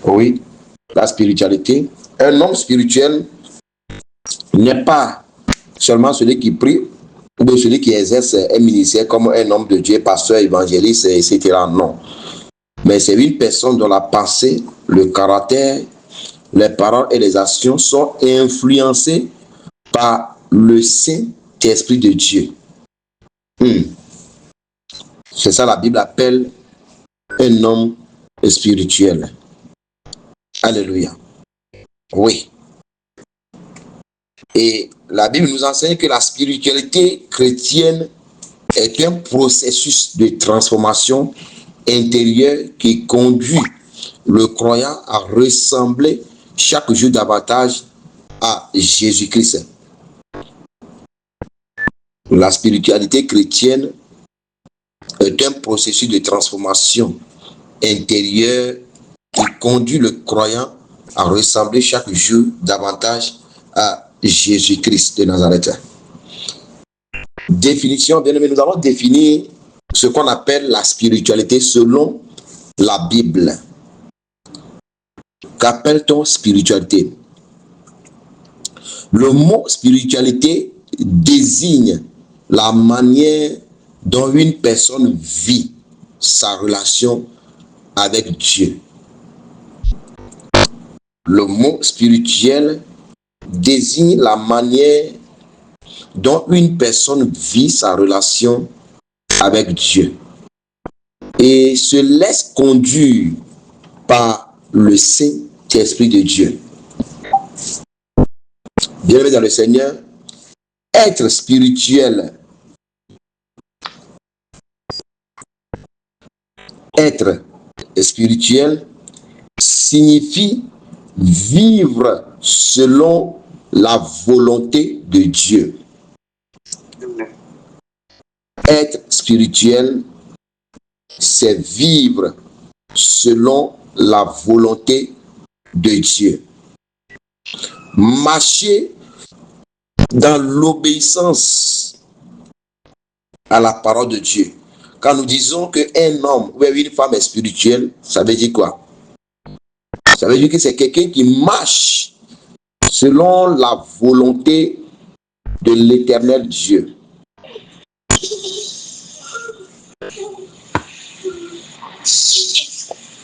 Oui, la spiritualité. Un homme spirituel n'est pas seulement celui qui prie ou bien celui qui exerce un ministère comme un homme de Dieu, pasteur, évangéliste, etc. Non. Mais c'est une personne dont la pensée, le caractère, les paroles et les actions sont influencées par le Saint-Esprit de Dieu. C'est ça la Bible appelle un homme spirituel. Alléluia. Oui. Et la Bible nous enseigne que la spiritualité chrétienne est un processus de transformation intérieure qui conduit le croyant à ressembler chaque jour davantage à Jésus-Christ. La spiritualité chrétienne est un processus de transformation intérieure qui conduit le croyant à ressembler chaque jour davantage à Jésus-Christ de Nazareth. Définition, bien aimé, nous allons définir ce qu'on appelle la spiritualité selon la Bible. Qu'appelle-t-on spiritualité? Le mot spiritualité désigne la manière dont une personne vit sa relation avec Dieu. Le mot spirituel désigne la manière dont une personne vit sa relation avec Dieu et se laisse conduire par le Saint-Esprit de Dieu. Bien-aimés dans le Seigneur, être spirituel, signifie vivre selon la volonté de Dieu. Être spirituel, c'est vivre selon la volonté de Dieu. Marcher dans l'obéissance à la parole de Dieu. Quand nous disons qu'un homme ou une femme est spirituelle, ça veut dire quoi? Ça veut dire que c'est quelqu'un qui marche selon la volonté de l'Éternel Dieu.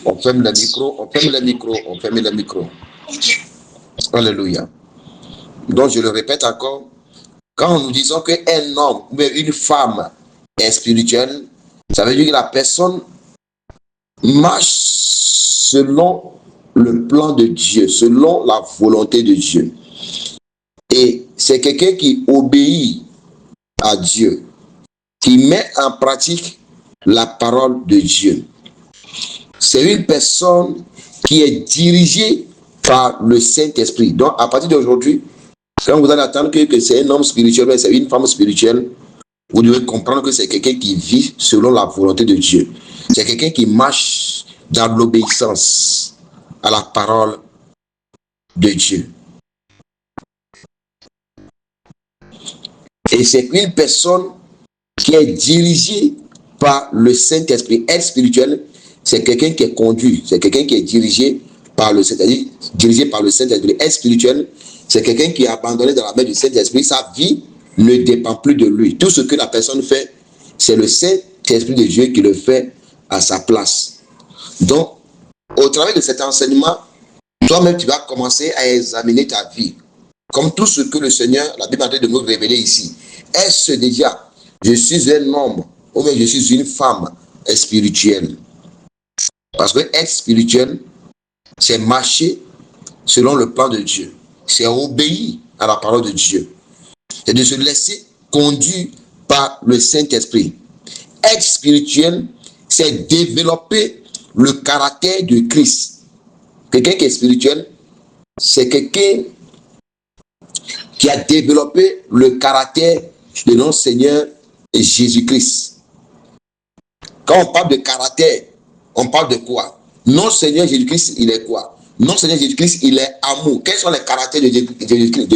On ferme le micro. Alléluia. Donc je le répète encore, quand nous disons qu'un homme ou une femme est spirituelle, ça veut dire que la personne marche selon le plan de Dieu, selon la volonté de Dieu. Et c'est quelqu'un qui obéit à Dieu, qui met en pratique la parole de Dieu. C'est une personne qui est dirigée par le Saint-Esprit. Donc, à partir d'aujourd'hui, quand vous allez attendre que c'est un homme spirituel, c'est une femme spirituelle, vous devez comprendre que c'est quelqu'un qui vit selon la volonté de Dieu. C'est quelqu'un qui marche dans l'obéissance à la parole de Dieu. Et c'est une personne qui est dirigée par le Saint-Esprit. Être spirituel, c'est quelqu'un qui est conduit, c'est quelqu'un qui est dirigé par le Saint-Esprit. Dirigé par le Saint-Esprit. Être spirituel, c'est quelqu'un qui est abandonné dans la main du Saint-Esprit. Sa vie ne dépend plus de lui. Tout ce que la personne fait, c'est le Saint-Esprit de Dieu qui le fait à sa place. Donc, au travers de cet enseignement, toi-même, tu vas commencer à examiner ta vie. Comme tout ce que le Seigneur, la Bible est en train de nous révéler ici. Est-ce déjà, je suis un homme ou bien je suis une femme spirituelle? Parce que être spirituel, c'est marcher selon le plan de Dieu. C'est obéir à la parole de Dieu. C'est de se laisser conduire par le Saint-Esprit. Être spirituel, c'est développer le caractère de Christ. Quelqu'un qui est spirituel, c'est quelqu'un qui a développé le caractère de notre Seigneur Jésus-Christ. Quand on parle de caractère, on parle de quoi? Notre Seigneur Jésus-Christ, il est quoi? Notre Seigneur Jésus-Christ, il est amour. Quels sont les caractères de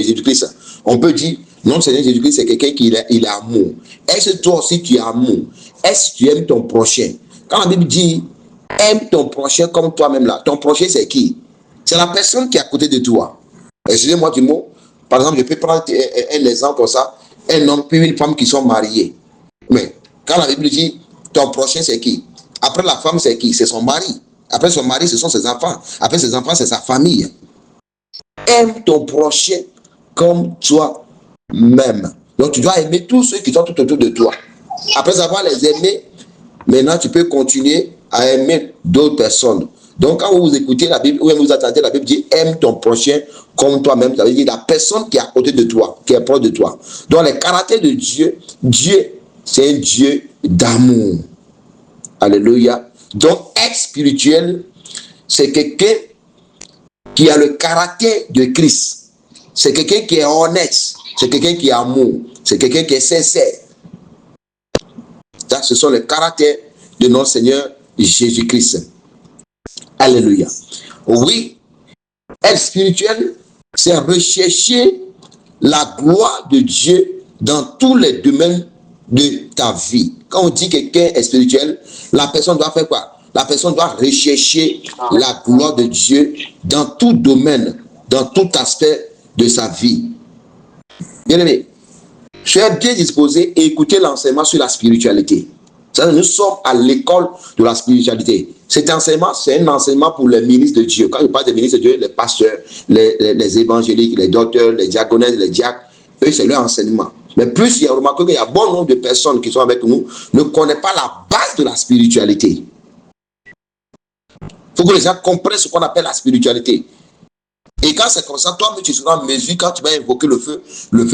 Jésus-Christ? On peut dire, notre Seigneur Jésus-Christ, c'est quelqu'un qui est amour. Est-ce que toi aussi tu es amour? Est-ce que tu aimes ton prochain? Quand la Bible dit Aime ton prochain comme toi-même là. Ton prochain, c'est qui? C'est la personne qui est à côté de toi. Excusez-moi du mot. Par exemple, je peux prendre un exemple comme ça. Un homme puis une femme qui sont mariés. Mais quand la Bible dit ton prochain, c'est qui? Après la femme, c'est qui? C'est son mari. Après son mari, ce sont ses enfants. Après ses enfants, c'est sa famille. Aime ton prochain comme toi-même. Donc tu dois aimer tous ceux qui sont tout autour de toi. Après avoir les aimés, maintenant tu peux continuer à aimer d'autres personnes. Donc quand vous écoutez la Bible ou vous attendez, la Bible dit aime ton prochain comme toi-même. Ça veut dire la personne qui est à côté de toi, qui est proche de toi. Donc les caractères de Dieu, Dieu c'est un Dieu d'amour. Alléluia. Donc être spirituel, c'est quelqu'un qui a le caractère de Christ. C'est quelqu'un qui est honnête. C'est quelqu'un qui est amour. C'est quelqu'un qui est sincère. Ça, ce sont les caractères de notre Seigneur Jésus-Christ. Alléluia. Oui, être spirituel, c'est rechercher la gloire de Dieu dans tous les domaines de ta vie. Quand on dit que quelqu'un est spirituel, la personne doit faire quoi? La personne doit rechercher la gloire de Dieu dans tout domaine, dans tout aspect de sa vie. Bien aimé, soyez bien disposé et écoutez l'enseignement sur la spiritualité. Nous sommes à l'école de la spiritualité. Cet enseignement, c'est un enseignement pour les ministres de Dieu. Quand je parle des ministres de Dieu, les pasteurs, les évangéliques, les docteurs, les diaconesses, les diacres, eux, c'est leur enseignement. Mais plus il y a remarqué qu'il y a bon nombre de personnes qui sont avec nous ne connaissent pas la base de la spiritualité. Il faut que les gens comprennent ce qu'on appelle la spiritualité. Et quand c'est comme ça, toi-même, tu seras en mesure, quand tu vas invoquer le feu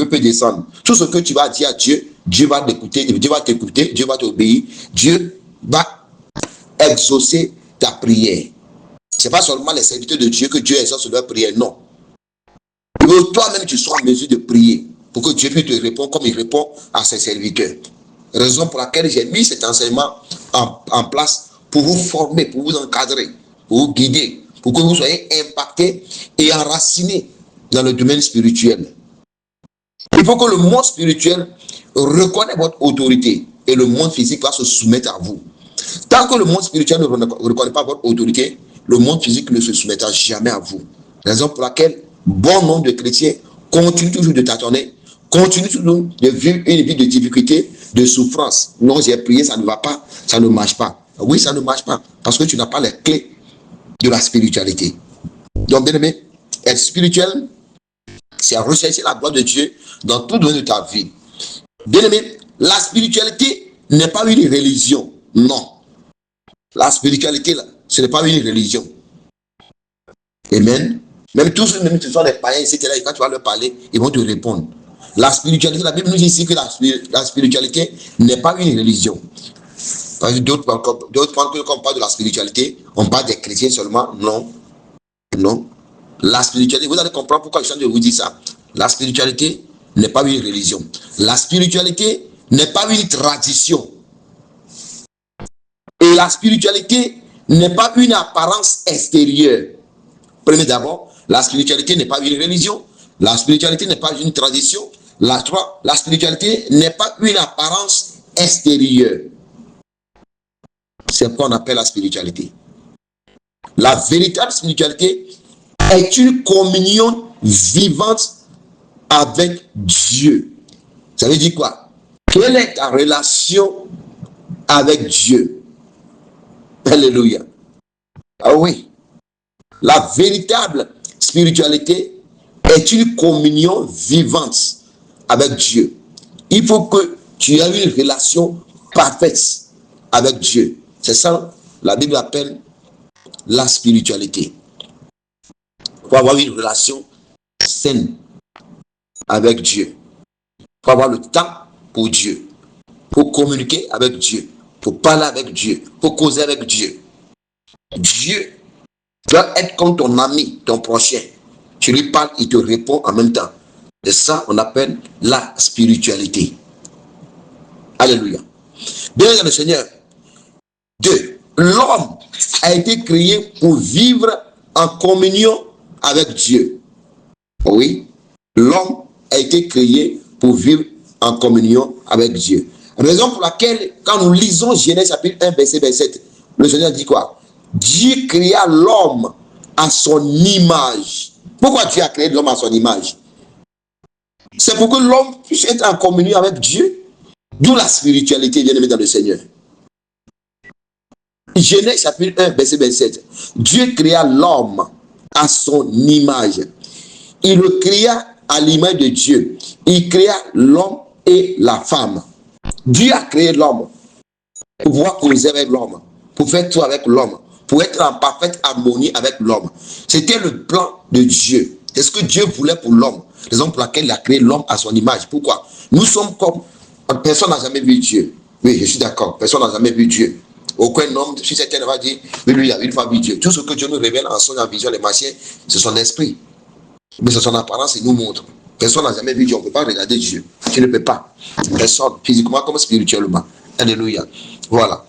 peut descendre. Tout ce que tu vas dire à Dieu, Dieu va t'écouter, Dieu va t'obéir, Dieu va exaucer ta prière. Ce n'est pas seulement les serviteurs de Dieu que Dieu exauce leur prière, non. Toi-même, tu seras en mesure de prier pour que Dieu puisse te répondre comme il répond à ses serviteurs. Raison pour laquelle j'ai mis cet enseignement en place pour vous former, pour vous encadrer, pour vous guider, pour que vous soyez impactés et enracinés dans le domaine spirituel. Il faut que le monde spirituel reconnaisse votre autorité et le monde physique va se soumettre à vous. Tant que le monde spirituel ne reconnaît pas votre autorité, le monde physique ne se soumettra jamais à vous. Raison pour laquelle bon nombre de chrétiens continuent toujours de tâtonner, continuent toujours de vivre une vie de difficulté, de souffrance. Non, j'ai prié, ça ne va pas, ça ne marche pas. Oui, ça ne marche pas parce que tu n'as pas les clés de la spiritualité. Donc, bien aimé, être spirituel, c'est rechercher la gloire de Dieu dans tout domaine de ta vie. Bien aimé, la spiritualité n'est pas une religion. Non. La spiritualité, là, ce n'est pas une religion. Amen. Même tous ceux qui sont des païens, etc., quand tu vas leur parler, ils vont te répondre. La spiritualité, la Bible nous dit ici que la spiritualité n'est pas une religion. D'autres, quand on parle de la spiritualité, on parle des chrétiens seulement. Non. Non. La spiritualité, vous allez comprendre pourquoi je suis en train de vous dire ça. La spiritualité n'est pas une religion. La spiritualité n'est pas une tradition. Et la spiritualité n'est pas une apparence extérieure. Prenez d'abord, la spiritualité n'est pas une religion. La spiritualité n'est pas une tradition. La spiritualité n'est pas une apparence extérieure. C'est ce qu'on appelle la spiritualité. La véritable spiritualité est une communion vivante avec Dieu. Ça veut dire quoi? Quelle est ta relation avec Dieu? Alléluia. Ah oui. La véritable spiritualité est une communion vivante avec Dieu. Il faut que tu aies une relation parfaite avec Dieu. C'est ça, la Bible appelle la spiritualité. Il faut avoir une relation saine avec Dieu. Il faut avoir le temps pour Dieu. Pour communiquer avec Dieu. Pour parler avec Dieu. Pour causer avec Dieu. Dieu doit être comme ton ami, ton prochain. Tu lui parles, il te répond en même temps. C'est ça qu'on appelle la spiritualité. Alléluia. Bien le Seigneur. 2. L'homme a été créé pour vivre en communion avec Dieu. Oui. L'homme a été créé pour vivre en communion avec Dieu. Raison pour laquelle, quand nous lisons Genèse chapitre 1, verset 27, le Seigneur dit quoi? Dieu créa l'homme à son image. Pourquoi Dieu a créé l'homme à son image? C'est pour que l'homme puisse être en communion avec Dieu. D'où la spiritualité, bien aimé dans le Seigneur. Genèse chapitre 1, verset 27. Dieu créa l'homme à son image. Il le créa à l'image de Dieu. Il créa l'homme et la femme. Dieu a créé l'homme pour pouvoir causer avec l'homme, pour faire tout avec l'homme, pour être en parfaite harmonie avec l'homme. C'était le plan de Dieu. C'est ce que Dieu voulait pour l'homme. Raison pour laquelle il a créé l'homme à son image. Pourquoi? Nous sommes comme... Personne n'a jamais vu Dieu. Oui, je suis d'accord. Personne n'a jamais vu Dieu. Aucun homme sur cette terre va dire, mais lui, il a une fois vu Dieu. Tout ce que Dieu nous révèle en son vision, les machins, c'est son esprit. Mais c'est son apparence, il nous montre. Personne n'a jamais vu Dieu. On ne peut pas regarder Dieu. Tu ne peux pas. Personne, physiquement comme spirituellement. Alléluia. Voilà.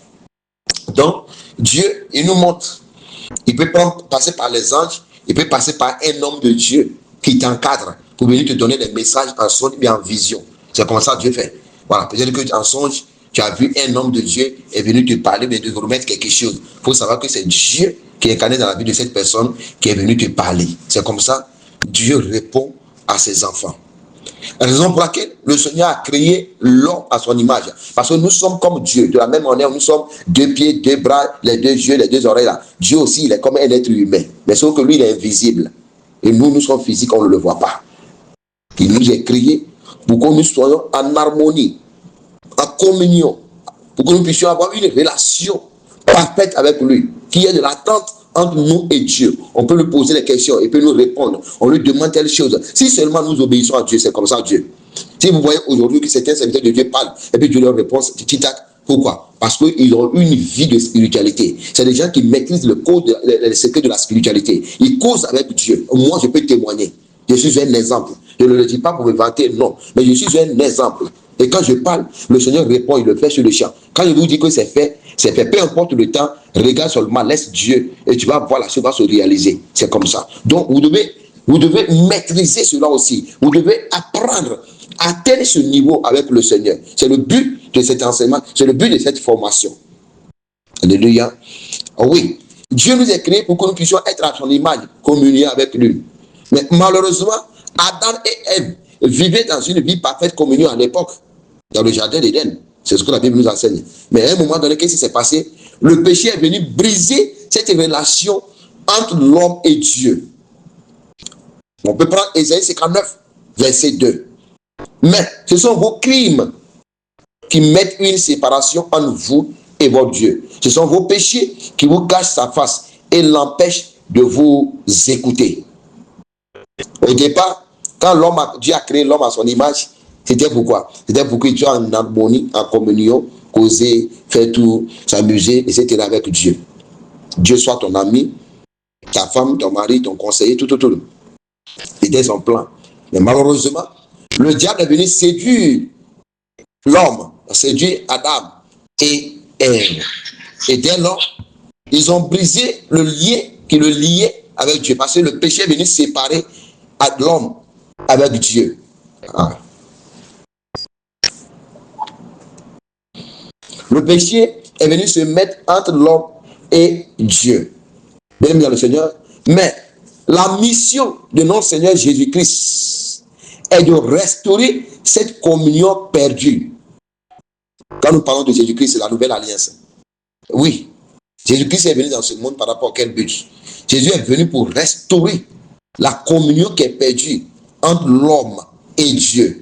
Donc, Dieu, il nous montre. Il peut passer par les anges. Il peut passer par un homme de Dieu qui t'encadre pour venir te donner des messages en songe et en vision. C'est comme ça que Dieu fait. Voilà. Peut-être qu'en songe, tu as vu un homme de Dieu est venu te parler, mais de te remettre quelque chose. Il faut savoir que c'est Dieu qui est incarné dans la vie de cette personne qui est venu te parler. C'est comme ça Dieu répond à ses enfants. La raison pour laquelle le Seigneur a créé l'homme à son image. Parce que nous sommes comme Dieu. De la même manière, nous sommes 2 pieds, 2 bras, les 2 yeux, les 2 oreilles là. Dieu aussi, il est comme un être humain. Mais sauf que lui, il est invisible. Et nous, nous sommes physiques, on ne le voit pas. Il nous a créés pour que nous soyons en harmonie, en communion, pour que nous puissions avoir une relation parfaite avec lui, qui est de l'attente entre nous et Dieu. On peut lui poser des questions, il peut nous répondre. On lui demande telle chose. Si seulement nous obéissons à Dieu, c'est comme ça Dieu. Si vous voyez aujourd'hui que certains serviteurs de Dieu parlent, et puis Dieu leur répond, tic-tac. Pourquoi? Parce qu'ils ont une vie de spiritualité. C'est des gens qui maîtrisent le code, les secrets de la spiritualité. Ils causent avec Dieu. Moi, je peux témoigner. Je suis un exemple. Je ne le dis pas pour me vanter, non. Mais je suis un exemple. Et quand je parle, le Seigneur répond, il le fait sur le champ. Quand il vous dit que c'est fait, c'est fait. Peu importe le temps, regarde seulement, laisse Dieu et tu vas voir la chose va se réaliser. C'est comme ça. Donc, vous devez maîtriser cela aussi. Vous devez apprendre à atteindre ce niveau avec le Seigneur. C'est le but de cet enseignement, c'est le but de cette formation. Alléluia. Oui, Dieu nous a créés pour que nous puissions être à son image, communier avec lui. Mais malheureusement, Adam et Ève vivaient dans une vie parfaite communion à l'époque, dans le jardin d'Éden. C'est ce que la Bible nous enseigne. Mais à un moment donné, qu'est-ce qui s'est passé? Le péché est venu briser cette relation entre l'homme et Dieu. On peut prendre Ésaïe 59, verset 2. Mais ce sont vos crimes qui mettent une séparation entre vous et votre Dieu. Ce sont vos péchés qui vous cachent sa face et l'empêchent de vous écouter. Au départ, quand Dieu a créé l'homme à son image, c'était pourquoi? C'était pour que tu sois en harmonie, en communion, causer, faire tout, s'amuser, etc. avec Dieu. Dieu soit ton ami, ta femme, ton mari, ton conseiller, tout. C'était son plan. Mais malheureusement, le diable est venu séduire l'homme, séduire Adam et Ève. Et dès lors, ils ont brisé le lien qui le liait avec Dieu. Parce que le péché est venu séparer l'homme avec Dieu. Ah. Le péché est venu se mettre entre l'homme et Dieu. Bien dans le Seigneur. Mais la mission de notre Seigneur Jésus-Christ est de restaurer cette communion perdue. Quand nous parlons de Jésus-Christ, c'est la nouvelle alliance. Oui, Jésus-Christ est venu dans ce monde par rapport à quel but? Jésus est venu pour restaurer la communion qui est perdue entre l'homme et Dieu.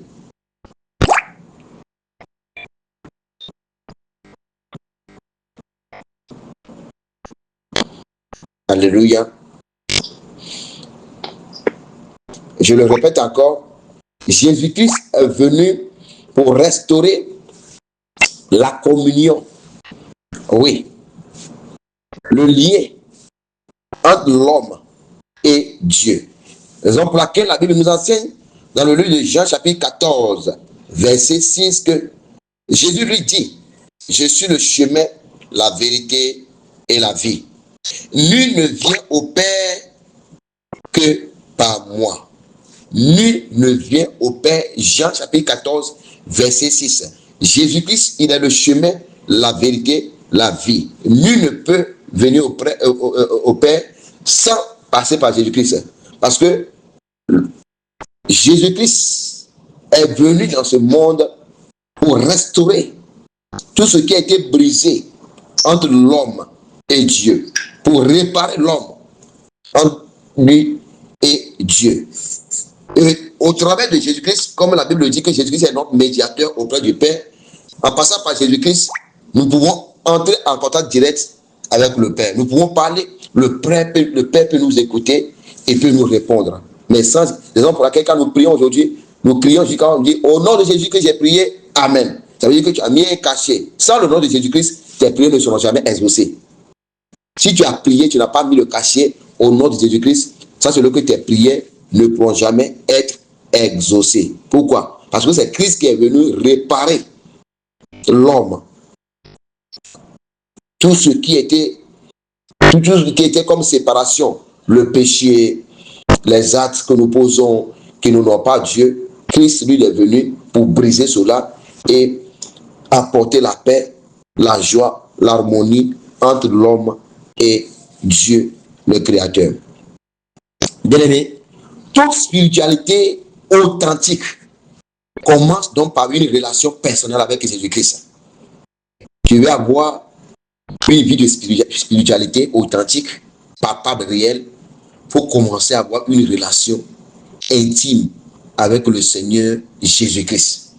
Alléluia. Je le répète encore, Jésus-Christ est venu pour restaurer la communion. Oui. Le lien entre l'homme et Dieu. Raison pour laquelle la Bible nous enseigne dans le livre de Jean chapitre 14, verset 6 que Jésus lui dit, je suis le chemin, la vérité et la vie. Nul ne vient au Père que par moi. Nul ne vient au Père. Jean chapitre 14, verset 6. Jésus-Christ, il est le chemin, la vérité, la vie. Nul ne peut venir au Père sans passer par Jésus-Christ. Parce que Jésus-Christ est venu dans ce monde pour restaurer tout ce qui a été brisé entre l'homme et Dieu, pour réparer l'homme entre lui et Dieu. Et au travers de Jésus-Christ, comme la Bible dit que Jésus-Christ est notre médiateur auprès du Père, en passant par Jésus-Christ, nous pouvons entrer en contact direct avec le Père. Nous pouvons parler, le Père peut nous écouter et peut nous répondre. Mais sans raison pour laquelle quand nous prions aujourd'hui, nous crions quand on dit au nom de Jésus-Christ, j'ai prié, Amen. Ça veut dire que tu as mis un cachet. Sans le nom de Jésus-Christ, tes prières ne seront jamais exaucées. Si tu as prié, tu n'as pas mis le cachet au nom de Jésus-Christ, ça c'est le que tes prières ne pourront jamais être exaucées. Pourquoi? Parce que c'est Christ qui est venu réparer l'homme. Tout ce qui était comme séparation, le péché, les actes que nous posons, qui n'honorent pas Dieu, Christ lui est venu pour briser cela et apporter la paix, la joie, l'harmonie entre l'homme et Dieu, le Créateur. Bien-aimé, toute spiritualité authentique commence donc par une relation personnelle avec Jésus-Christ. Tu veux avoir une vie de spiritualité authentique, palpable, réelle, il faut commencer à avoir une relation intime avec le Seigneur Jésus-Christ.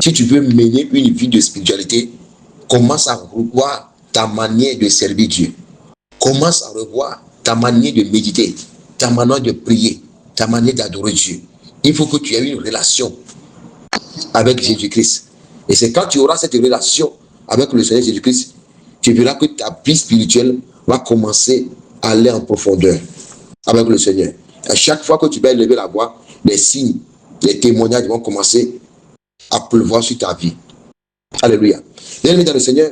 Si tu veux mener une vie de spiritualité, commence à revoir ta manière de servir Dieu. Commence à revoir ta manière de méditer, ta manière de prier, ta manière d'adorer Dieu. Il faut que tu aies une relation avec Jésus-Christ. Et c'est quand tu auras cette relation avec le Seigneur Jésus-Christ, tu verras que ta vie spirituelle va commencer à aller en profondeur avec le Seigneur. À chaque fois que tu vas élever la voix, les signes, les témoignages vont commencer à pleuvoir sur ta vie. Alléluia. Bien-aimé dans le Seigneur,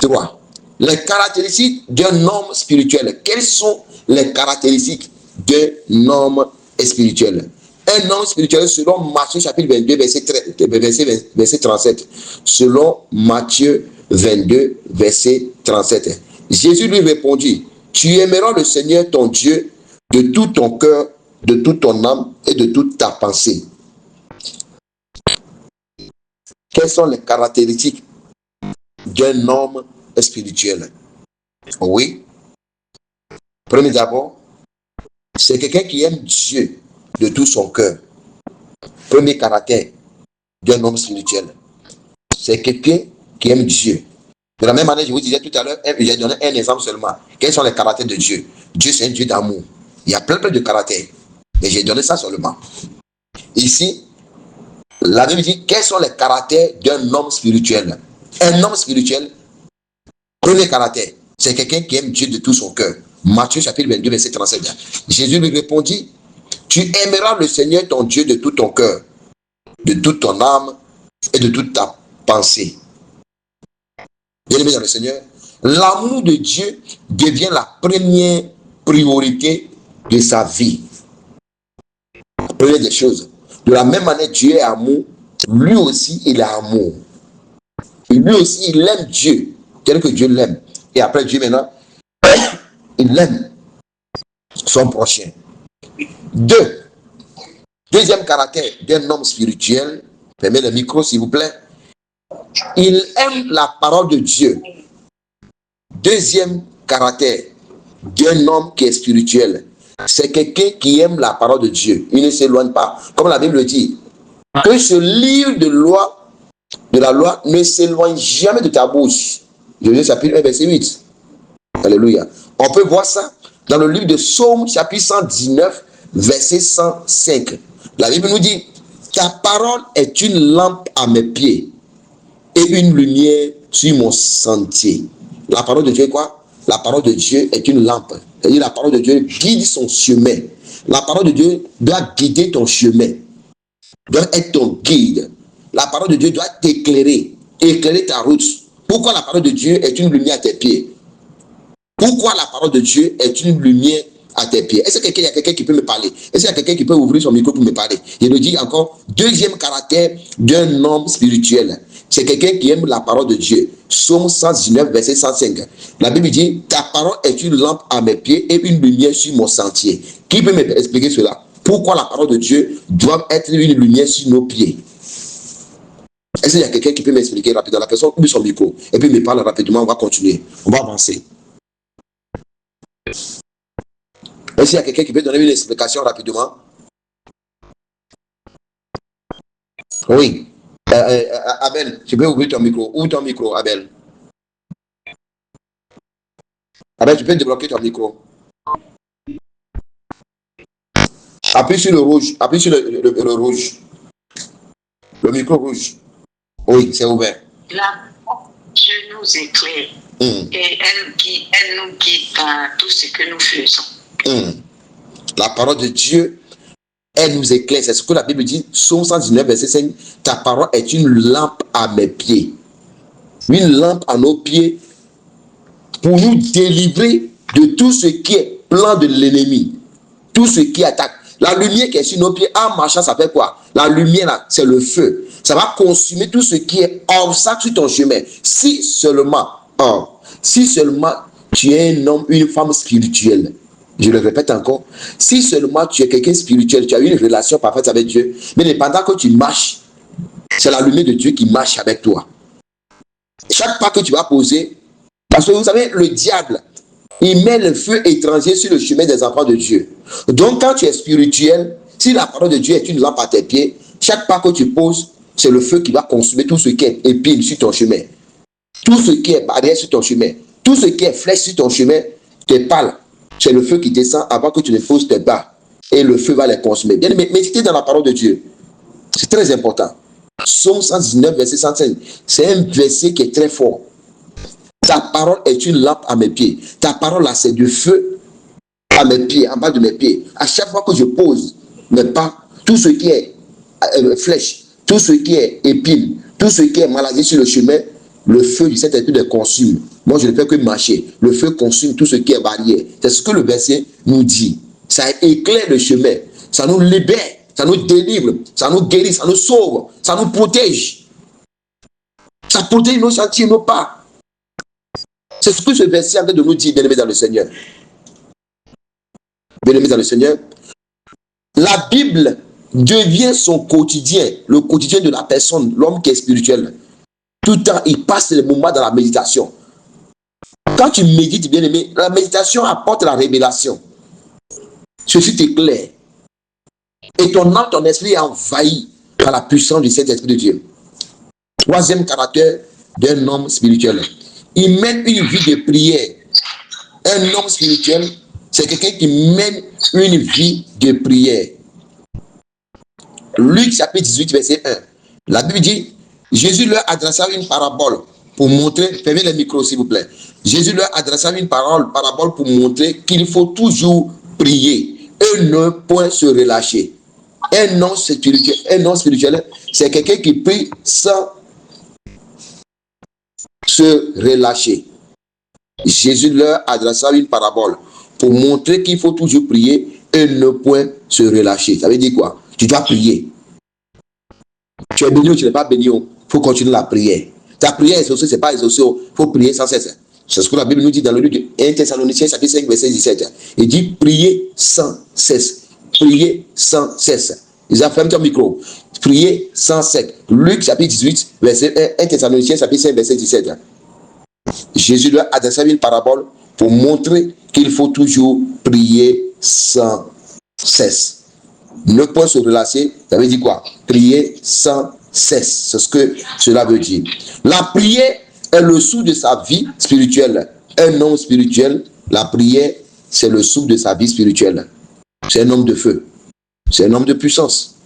3. Les caractéristiques d'un homme spirituel. Quelles sont les caractéristiques d'un homme spirituel? Un homme spirituel, selon Matthieu chapitre 22, verset 37. Selon Matthieu 22, verset 37. Jésus lui répondit, tu aimeras le Seigneur ton Dieu de tout ton cœur, de toute ton âme et de toute ta pensée. Quelles sont les caractéristiques d'un homme spirituel? Oui. Premier d'abord, c'est quelqu'un qui aime Dieu de tout son cœur. Premier caractère d'un homme spirituel. C'est quelqu'un qui aime Dieu. De la même manière, je vous disais tout à l'heure, j'ai donné un exemple seulement. Quels sont les caractères de Dieu? Dieu, c'est un Dieu d'amour. Il y a plein de caractères. Mais j'ai donné ça seulement. Ici, la Bible dit quels sont les caractères d'un homme spirituel. Un homme spirituel, premier caractère, c'est quelqu'un qui aime Dieu de tout son cœur. Matthieu chapitre 22, verset 37. Jésus lui répondit, tu aimeras le Seigneur ton Dieu de tout ton cœur, de toute ton âme et de toute ta pensée. Bien-aimé dans le Seigneur, l'amour de Dieu devient la première priorité de sa vie. Première des choses. De la même manière, Dieu est amour, lui aussi, il est amour. Et lui aussi, il aime Dieu, tel que Dieu l'aime. Et après Dieu, maintenant, il aime son prochain. Deuxième caractère d'un homme spirituel, fermez le micro s'il vous plaît, il aime la parole de Dieu. Deuxième caractère d'un homme qui est spirituel, c'est quelqu'un qui aime la parole de Dieu. Il ne s'éloigne pas. Comme la Bible dit, que ce livre de la loi ne s'éloigne jamais de ta bouche. Jésus chapitre 1, verset 8. Alléluia. On peut voir ça dans le livre de Psaume chapitre 119, verset 105. La Bible nous dit, ta parole est une lampe à mes pieds et une lumière sur mon sentier. La parole de Dieu est quoi? La parole de Dieu est une lampe. C'est-à-dire la parole de Dieu guide son chemin. La parole de Dieu doit guider ton chemin. Doit être ton guide. La parole de Dieu doit t'éclairer. Éclairer ta route. Pourquoi la parole de Dieu est une lumière à tes pieds? Pourquoi la parole de Dieu est une lumière à tes pieds? Est-ce qu'il y a quelqu'un qui peut me parler? Est-ce qu'il y a quelqu'un qui peut ouvrir son micro pour me parler? Je le dis encore, deuxième caractère d'un homme spirituel, c'est quelqu'un qui aime la parole de Dieu. Psaume 119, verset 105. La Bible dit, ta parole est une lampe à mes pieds et une lumière sur mon sentier. Qui peut m'expliquer cela? Pourquoi la parole de Dieu doit être une lumière sur nos pieds? Est-ce qu'il y a quelqu'un qui peut m'expliquer rapidement? La personne ouvre son micro et puis me parle rapidement. On va continuer. On va avancer. Est-ce qu'il y a quelqu'un qui peut donner une explication rapidement? Oui. Abel, tu peux ouvrir ton micro. Ouvre ton micro, Abel. Abel, tu peux débloquer ton micro. Appuie sur le rouge. Appuie sur le rouge. Le micro rouge. Oui, c'est ouvert. La Dieu nous éclaire et elle nous guide dans tout ce que nous faisons. La parole de Dieu, elle nous éclaire. C'est ce que la Bible dit, Psaume 119, verset 5. Ta parole est une lampe à mes pieds. Une lampe à nos pieds pour nous délivrer de tout ce qui est plan de l'ennemi. Tout ce qui attaque. La lumière qui est sur nos pieds, en marchant, ça fait quoi? La lumière, là, c'est le feu. Ça va consumer tout ce qui est obstacle sur ton chemin. Si seulement tu es un homme, une femme spirituelle, je le répète encore, si seulement tu es quelqu'un spirituel, tu as une relation parfaite avec Dieu, mais pendant que tu marches, c'est la lumière de Dieu qui marche avec toi. Chaque pas que tu vas poser, parce que vous savez, le diable, il met le feu étranger sur le chemin des enfants de Dieu. Donc, quand tu es spirituel, si la parole de Dieu est une lampe à tes pieds, chaque pas que tu poses, c'est le feu qui va consumer tout ce qui est épine sur ton chemin. Tout ce qui est barrière sur ton chemin. Tout ce qui est flèche sur ton chemin, tes pales, c'est le feu qui descend avant que tu ne poses tes bas. Et le feu va les consumer. Bien, mais méditez dans la parole de Dieu. C'est très important. Psaume 119, verset 105. C'est un verset qui est très fort. Ta parole est une lampe à mes pieds. Ta parole là, c'est du feu à mes pieds, en bas de mes pieds. À chaque fois que je pose mes pas, tout ce qui est flèche, tout ce qui est épine, tout ce qui est maladie sur le chemin, le feu du Saint-Esprit les consume. Moi, je ne fais que marcher. Le feu consume tout ce qui est barrière. C'est ce que le verset nous dit. Ça éclaire le chemin. Ça nous libère. Ça nous délivre. Ça nous guérit. Ça nous sauve. Ça nous protège. Ça protège nos sentiers, nos pas. C'est ce que ce verset est en train de nous dire, bien-aimés dans le Seigneur. Bien-aimés dans le Seigneur. La Bible devient son quotidien. Le quotidien de la personne, l'homme qui est spirituel. Tout le temps, il passe les moments dans la méditation. Quand tu médites, bien aimé, la méditation apporte la révélation. Ceci t'éclaire. Et ton âme, ton esprit est envahi par la puissance du Saint-Esprit de Dieu. Troisième caractère d'un homme spirituel. Il mène une vie de prière. Un homme spirituel, c'est quelqu'un qui mène une vie de prière. Luc chapitre 18, verset 1. La Bible dit, Jésus leur adressa une parabole pour montrer, fermez les micros s'il vous plaît. Jésus leur adressa une parabole pour montrer qu'il faut toujours prier et ne point se relâcher. Un homme spirituel, c'est quelqu'un qui prie sans se relâcher. Jésus leur adressa une parabole pour montrer qu'il faut toujours prier et ne point se relâcher. Ça veut dire quoi? Tu dois prier. Tu es béni ou tu n'es pas béni, il faut continuer la prière. Ta prière exaucée, ce n'est pas exaucée, il faut prier sans cesse. C'est ce que la Bible nous dit dans le livre de 1 Thessaloniciens, chapitre 5, verset 17. Il dit prier sans cesse. Prier sans cesse. Ils ont fermé ton micro. Prier sans cesse. Luc chapitre 18, verset 1 Thessaloniciens, chapitre 5, verset 17. Jésus leur adressa une parabole pour montrer qu'il faut toujours prier sans cesse. Ne pas se relâcher, ça veut dire quoi? Prier sans cesse. C'est ce que cela veut dire. La prière est le souffle de sa vie spirituelle. Un homme spirituel, la prière, c'est le souffle de sa vie spirituelle. C'est un homme de feu. C'est un homme de puissance.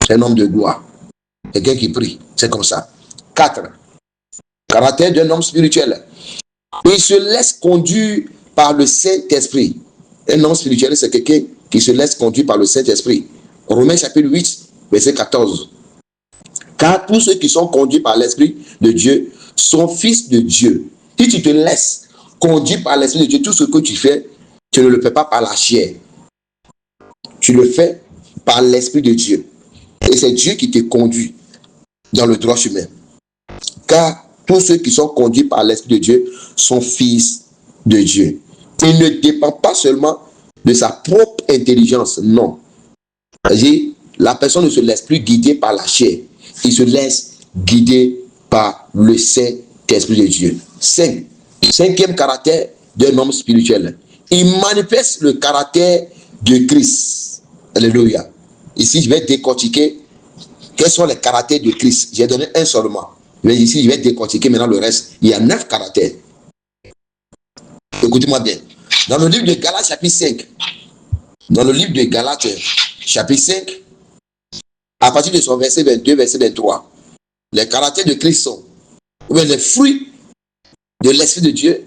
C'est un homme de gloire. Quelqu'un qui prie. C'est comme ça. 4. Caractère d'un homme spirituel. Il se laisse conduire par le Saint-Esprit. Un homme spirituel, c'est quelqu'un qui se laisse conduire par le Saint-Esprit. Romains chapitre 8, verset 14. Car tous ceux qui sont conduits par l'Esprit de Dieu sont fils de Dieu. Si tu te laisses conduire par l'Esprit de Dieu, tout ce que tu fais, tu ne le fais pas par la chair. Tu le fais par l'Esprit de Dieu. Et c'est Dieu qui te conduit dans le droit chemin. car tous ceux qui sont conduits par l'Esprit de Dieu sont fils de Dieu. Il ne dépend pas seulement de sa propre intelligence, non. C'est-à-dire, la personne ne se laisse plus guider par la chair, il se laisse guider par le Saint-Esprit de Dieu. Cinquième caractère d'un homme spirituel. Il manifeste le caractère de Christ. Alléluia. Ici, je vais décortiquer quels sont les caractères de Christ. J'ai donné un seulement. Mais ici, je vais décortiquer maintenant le reste. Il y a 9 caractères. Écoutez-moi bien. Dans le livre de Galates, chapitre 5, dans le livre de Galates, chapitre 5, à partir de son verset 22, verset 23, les caractères de Christ sont, ou bien les fruits de l'Esprit de Dieu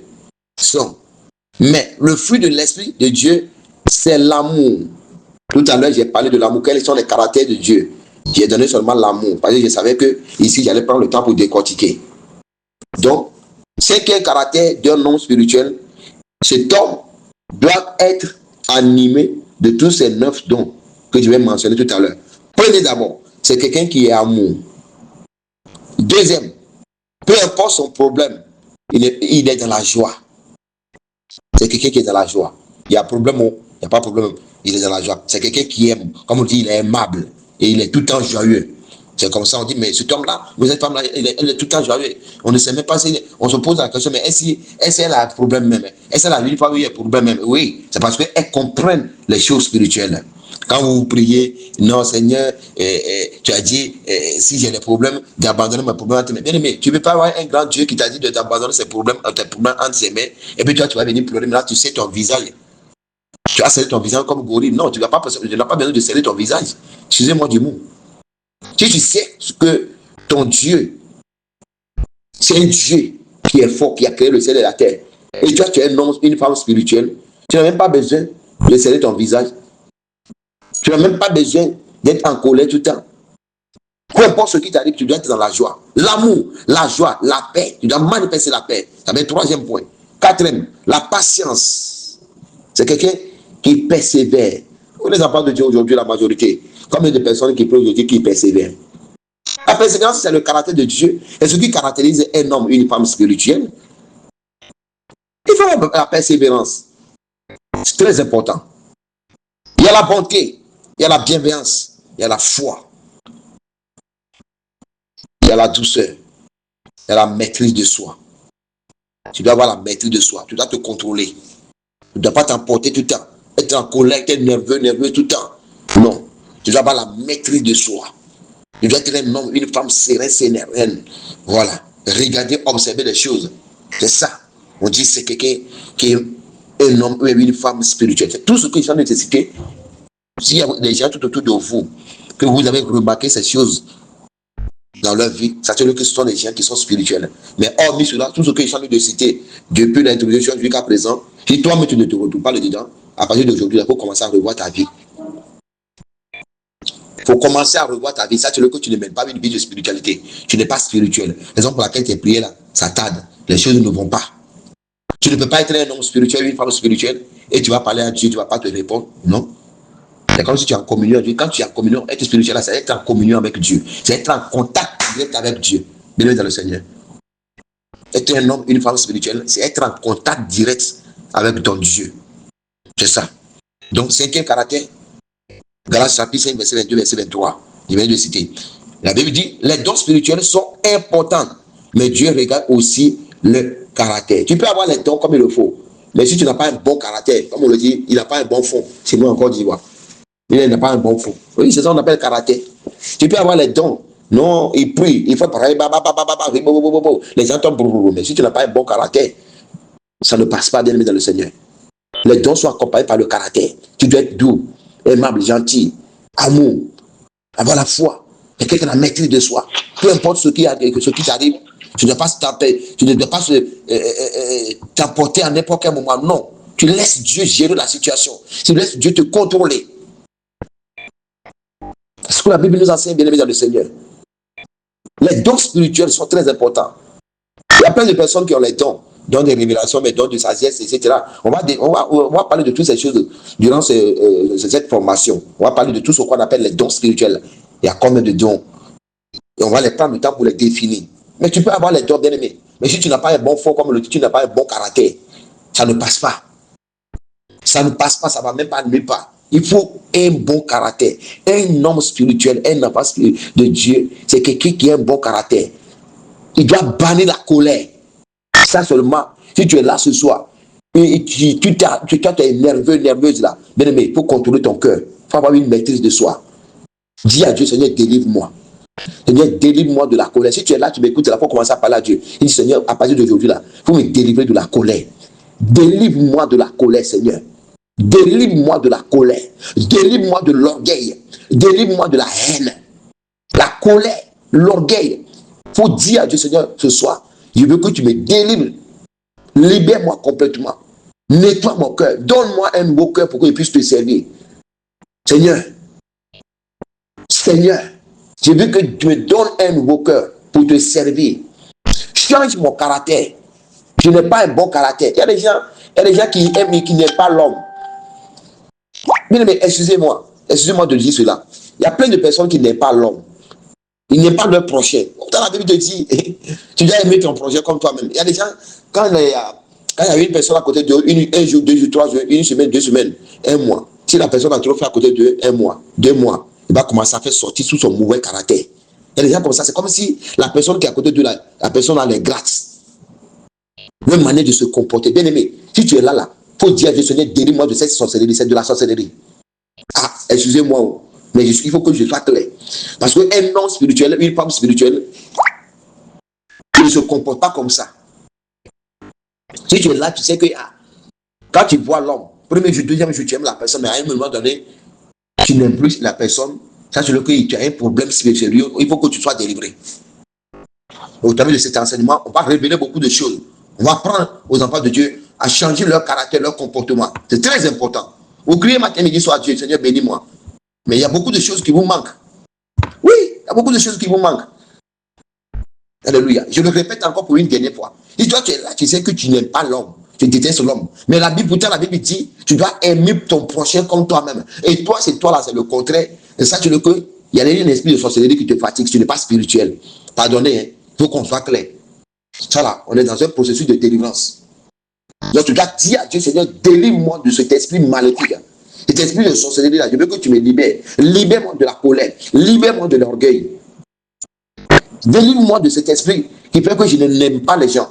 sont. Mais le fruit de l'Esprit de Dieu, c'est l'amour. Tout à l'heure, j'ai parlé de l'amour. Quels sont les caractères de Dieu? J'ai donné seulement l'amour. Parce que je savais que ici, j'allais prendre le temps pour décortiquer. Donc, cinquième caractère d'un homme spirituel, cet homme doit être animé de tous ces 9 dons que je vais mentionner tout à l'heure. Prenez d'abord, c'est quelqu'un qui est amour. Deuxième, peu importe son problème, il est dans la joie. C'est quelqu'un qui est dans la joie. Il y a problème ou il n'y a pas de problème, il est dans la joie. C'est quelqu'un qui aime, comme on dit, il est aimable et il est tout le temps joyeux. C'est comme ça, on dit, mais cet homme-là, vous êtes femme-là, elle est tout le temps joyeux. On ne sait même pas si, on se pose la question, mais est-ce qu'elle a un problème même? Est-ce qu'elle a une fois où il y a un problème même? Oui, c'est parce qu'elle comprend les choses spirituelles. Quand vous priez, non Seigneur, tu as dit, si j'ai des problèmes, d'abandonner mes problèmes entre mes mains. Bien aimé, tu ne peux pas avoir un grand Dieu qui t'a dit d'abandonner tes problèmes entre ses mains, et puis toi tu vas venir pleurer, mais là tu sais ton visage. Tu as serré ton visage comme gorille. Non, tu n'as pas besoin de serrer ton visage. Excusez-moi du mot. Si tu sais que ton Dieu, c'est un Dieu qui est fort, qui a créé le ciel et la terre, et toi tu es un homme, une femme spirituelle, tu n'as même pas besoin de serrer ton visage. Tu n'as même pas besoin d'être en colère tout le temps. Peu importe ce qui t'arrive, tu dois être dans la joie. L'amour, la joie, la paix. Tu dois manifester la paix. Ça va être 3e point. 4e, la patience. C'est quelqu'un qui persévère. On les parle de Dieu aujourd'hui, la majorité. Combien de personnes qui prient aujourd'hui qui persévèrent? La persévérance, c'est le caractère de Dieu. Et ce qui caractérise un homme, une femme spirituelle, il faut la persévérance. C'est très important. Il y a la bonté, il y a la bienveillance, il y a la foi, il y a la douceur, il y a la maîtrise de soi. Tu dois avoir la maîtrise de soi, tu dois te contrôler. Tu ne dois pas t'emporter tout le temps, être en colère, être nerveux tout le temps. Non, tu dois avoir la maîtrise de soi. Tu dois être un homme, une femme sereine. Voilà, regarder, observer les choses. C'est ça. On dit c'est quelqu'un qui est un homme ou une femme spirituelle. C'est tout ce que j'en ai cité. S'il y a des gens tout autour de vous, que vous avez remarqué ces choses dans leur vie, sachez-le que ce sont des gens qui sont spirituels. Mais hormis cela, tout ce que j'en ai de citer depuis l'introduction jusqu'à présent, si toi-même tu ne te retrouves pas dedans, à partir d'aujourd'hui, il faut commencer à revoir ta vie. Il faut commencer à revoir ta vie. Sachez-le que tu ne mènes pas une vie de spiritualité. Tu n'es pas spirituel. Raison pour laquelle tes prières là, ça tarde. Les choses ne vont pas. Tu ne peux pas être un homme spirituel, une femme spirituelle, et tu vas parler à Dieu, tu ne vas pas te répondre. Non. C'est comme si tu es en communion avec Dieu. Quand tu es en communion, être spirituel, c'est être en communion avec Dieu. C'est être en contact direct avec Dieu. Bien dans le Seigneur. Être un homme, une femme spirituelle, c'est être en contact direct avec ton Dieu. C'est ça. Donc, 5e caractère, Galates chapitre 5, verset 22, verset 23. Je viens de citer. La Bible dit, les dons spirituels sont importants, mais Dieu regarde aussi le caractère. Tu peux avoir les dons comme il le faut, mais si tu n'as pas un bon caractère, comme on le dit, il n'a pas un bon fond. C'est nous encore d'Ivoire. Il n'a pas un bon fond. Oui, c'est ça qu'on appelle caractère. Tu peux avoir les dons. Non, il prie, il faut parler, les gens tombent, mais si tu n'as pas un bon caractère, ça ne passe pas bien dans le Seigneur. Les dons sont accompagnés par le caractère. Tu dois être doux, aimable, gentil, amour, avoir la foi, quelqu'un qui a la maîtrise de soi. Peu importe ce qui t'arrive, tu ne dois pas se taper, tu ne dois pas t'emporter à n'importe quel moment. Non, tu laisses Dieu gérer la situation. Tu laisses Dieu te contrôler. C'est ce que la Bible nous enseigne, bien aimé dans le Seigneur. Les dons spirituels sont très importants. Il y a plein de personnes qui ont les dons des révélations, mais dons de sagesse, etc. On va parler de toutes ces choses durant cette formation. On va parler de tout ce qu'on appelle les dons spirituels. Il y a combien de dons? Et on va les prendre le temps pour les définir. Mais tu peux avoir les dons, bien aimé. Mais si tu n'as pas un bon fond, comme le dit, tu n'as pas un bon caractère, ça ne passe pas. Ça ne passe pas, ça ne va même pas nulle part. Il faut un bon caractère. Un homme spirituel, un enfant de Dieu, c'est quelqu'un qui a un bon caractère. Il doit bannir la colère. Ça seulement, si tu es là ce soir, et tu es nerveux, nerveuse là, bien aimé, il faut contrôler ton cœur. Il faut avoir une maîtrise de soi. Dis à Dieu, Seigneur, délivre-moi. Seigneur, délivre-moi de la colère. Si tu es là, tu m'écoutes, il faut commencer à parler à Dieu. Il dit, Seigneur, à partir d'aujourd'hui là, il faut me délivrer de la colère. Délivre-moi de la colère, Seigneur. Délivre-moi de la colère. Délivre-moi de l'orgueil. Délivre-moi de la haine. La colère, l'orgueil. Il faut dire à Dieu, Seigneur, ce soir, je veux que tu me délivres. Libère-moi complètement. Nettoie mon cœur. Donne-moi un nouveau cœur pour que je puisse te servir. Seigneur, Seigneur, je veux que tu me donnes un nouveau cœur pour te servir. Change mon caractère. Je n'ai pas un bon caractère. Il y a des gens qui aiment et qui n'aiment pas l'homme. Mais excusez-moi de dire cela. Il y a plein de personnes qui n'aiment pas l'homme. Ils n'aiment pas leur prochain. Dans la Bible te dit, tu dois aimer ton prochain comme toi-même. Il y a des gens, quand il y a une personne à côté d'eux, un jour, 2 jours, 3 jours, une semaine, 2 semaines, 1 mois. Si la personne a trop fait à côté d'eux, 1 mois, 2 mois, il va commencer à faire sortir sous son mauvais caractère. Il y a des gens comme ça, c'est comme si la personne qui est à côté d'eux, la personne a les grattes. Même manière de se comporter. Bien aimé, si tu es là, il faut dire à Dieu, Seigneur, délivre-moi de cette sorcellerie, c'est de la sorcellerie. Ah, excusez-moi, mais il faut que je sois clair. Parce qu'un homme spirituel, une femme spirituelle, ne se comporte pas comme ça. Si tu es là, tu sais que quand tu vois l'homme, premier jour, deuxième jour, tu aimes la personne, mais à un moment donné, tu n'aimes plus la personne, ça c'est le que tu as un problème spirituel, il faut que tu sois délivré. Au travers de cet enseignement, on va révéler beaucoup de choses. On va apprendre aux enfants de Dieu à changer leur caractère, leur comportement. C'est très important. Vous criez matin, midi, soir à Dieu, Seigneur, bénis-moi. Mais il y a beaucoup de choses qui vous manquent. Oui, il y a beaucoup de choses qui vous manquent. Alléluia. Je le répète encore pour une dernière fois. Si toi tu es là, tu sais que tu n'aimes pas l'homme. Tu détestes l'homme. Mais pourtant la Bible dit, tu dois aimer ton prochain comme toi-même. Et toi, c'est le contraire. Et ça, il y a un esprit de sorcellerie qui te fatigue. Tu n'es pas spirituel. Pardonnez, il faut qu'on soit clair. Ça là, on est dans un processus de délivrance. Donc tu dois dire à Dieu, Seigneur, délivre-moi de cet esprit maléfique. Cet esprit de sorcellerie là, je veux que tu me libères. Libère-moi de la colère. Libère-moi de l'orgueil. Délivre-moi de cet esprit qui fait que je n'aime pas les gens.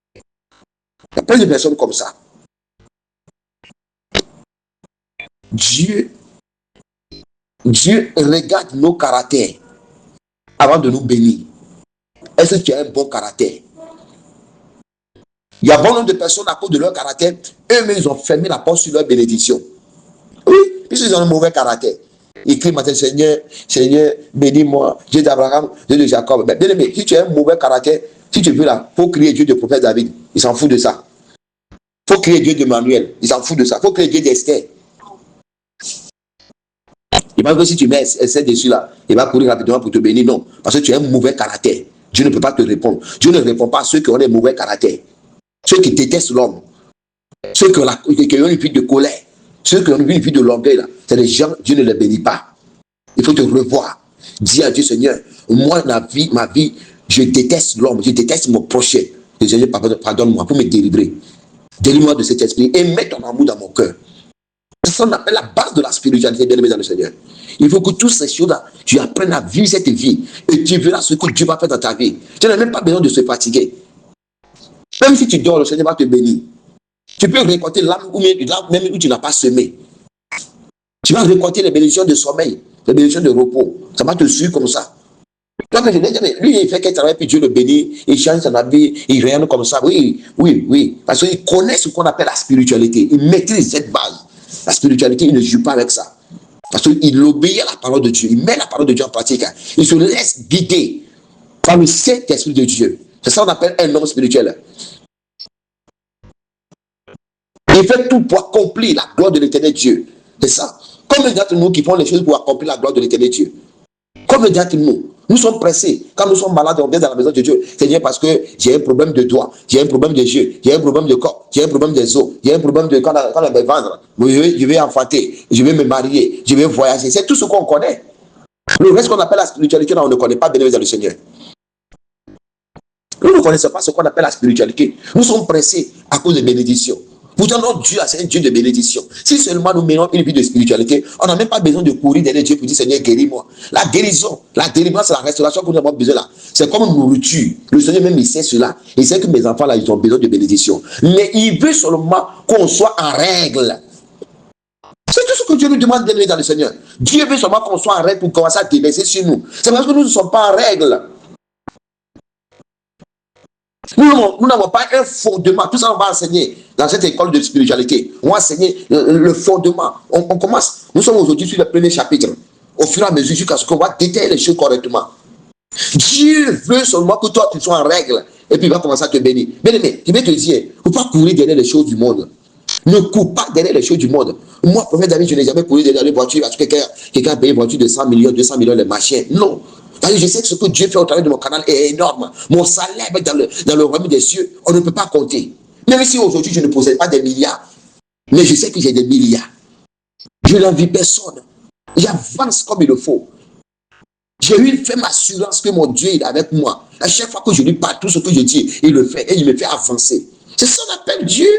Il y a plein de personnes comme ça. Dieu regarde nos caractères avant de nous bénir. Est-ce que tu as un bon caractère? Il y a bon nombre de personnes à cause de leur caractère, eux-mêmes ils ont fermé la porte sur leur bénédiction. Oui, puisqu'ils ont un mauvais caractère. Ils crient matin, Seigneur, bénis-moi, Dieu d'Abraham, Dieu de Jacob. Mais bien aimé, si tu as un mauvais caractère, si tu veux là, il faut crier Dieu de prophète David. Il s'en fout de ça. Il faut crier Dieu de Manuel. Il s'en fout de ça. Il faut crier Dieu d'Esther. Il pense que si tu mets Esther dessus là, il va courir rapidement pour te bénir. Non, parce que tu as un mauvais caractère. Dieu ne peut pas te répondre. Dieu ne répond pas à ceux qui ont des mauvais caractères. Ceux qui détestent l'homme. Ceux qui ont une vie de colère. Ceux qui ont une vie de l'orgueil, c'est des gens, Dieu ne les bénit pas. Il faut te revoir. Dis à Dieu, Seigneur, moi, ma vie, je déteste l'homme, je déteste mon prochain. Et Seigneur, pardonne-moi pour me délivrer. Délivre-moi de cet esprit et mets ton amour dans mon cœur. C'est ce qu'on appelle la base de la spiritualité, bien aimé dans le Seigneur. Il faut que toutes ces choses-là, tu apprennes à vivre cette vie et tu verras ce que Dieu va faire dans ta vie. Tu n'as même pas besoin de se fatiguer. Même si tu dors, le Seigneur va te bénir. Tu peux récolter l'âme même où tu n'as pas semé. Tu vas récolter les bénédictions de sommeil, les bénédictions de repos. Ça va te suivre comme ça. Donc, lui, il fait qu'un travail, puis Dieu le bénit, il change son habit, il rayonne comme ça. Oui. Parce qu'il connaît ce qu'on appelle la spiritualité. Il maîtrise cette base. La spiritualité, il ne joue pas avec ça. Parce qu'il obéit à la parole de Dieu. Il met la parole de Dieu en pratique. Il se laisse guider par le Saint-Esprit de Dieu. C'est ça qu'on appelle un homme spirituel. Il fait tout pour accomplir la gloire de l'éternel Dieu. C'est ça. Comme les d'entre nous qui font les choses pour accomplir la gloire de l'éternel Dieu. Comme les d'entre nous. Nous sommes pressés. Quand nous sommes malades, on vient dans la maison de Dieu. Seigneur, parce que j'ai un problème de doigts, j'ai un problème de yeux, j'ai un problème de corps, j'ai un problème des os, j'ai un problème de quand on va vendre. Je vais enfanter, je vais me marier, je vais voyager. C'est tout ce qu'on connaît. Le reste qu'on appelle la spiritualité, là, on ne connaît pas, bien dans le Seigneur. Nous ne connaissons pas ce qu'on appelle la spiritualité. Nous sommes pressés à cause de bénédictions. Pourtant, notre Dieu, c'est un Dieu de bénédiction. Si seulement nous menons une vie de spiritualité, on n'a même pas besoin de courir derrière Dieu pour dire Seigneur, guéris-moi. La guérison, la délivrance, la restauration que nous avons besoin là, c'est comme une nourriture. Le Seigneur même, il sait cela. Il sait que mes enfants là, ils ont besoin de bénédiction. Mais il veut seulement qu'on soit en règle. C'est tout ce que Dieu nous demande d'aimer dans le Seigneur. Dieu veut seulement qu'on soit en règle pour commencer à déverser sur nous. C'est parce que nous ne sommes pas en règle. Nous n'avons pas un fondement. Tout ça, on va enseigner dans cette école de spiritualité. On va enseigner le fondement. On commence. Nous sommes aujourd'hui sur le premier chapitre. Au fur et à mesure, jusqu'à ce qu'on va détailler les choses correctement. Dieu veut seulement que toi, tu sois en règle. Et puis, il va commencer à te bénir. Bien-aimé, je vais te dire, il ne faut pas courir derrière les choses du monde. Ne cours pas derrière les choses du monde. Moi, prophète David, je n'ai jamais couru derrière les voitures. Parce que quelqu'un a payé une voiture de 100 millions, 200 millions, les machins. Non. Je sais que ce que Dieu fait au travers de mon canal est énorme. Mon salaire dans le royaume des cieux, on ne peut pas compter. Même si aujourd'hui je ne possède pas des milliards, mais je sais que j'ai des milliards. Je n'envie personne. J'avance comme il le faut. J'ai eu fait m'assurance que mon Dieu est avec moi. À chaque fois que je lui parle, tout ce que je dis, il le fait et il me fait avancer. C'est ça qu'on appelle Dieu.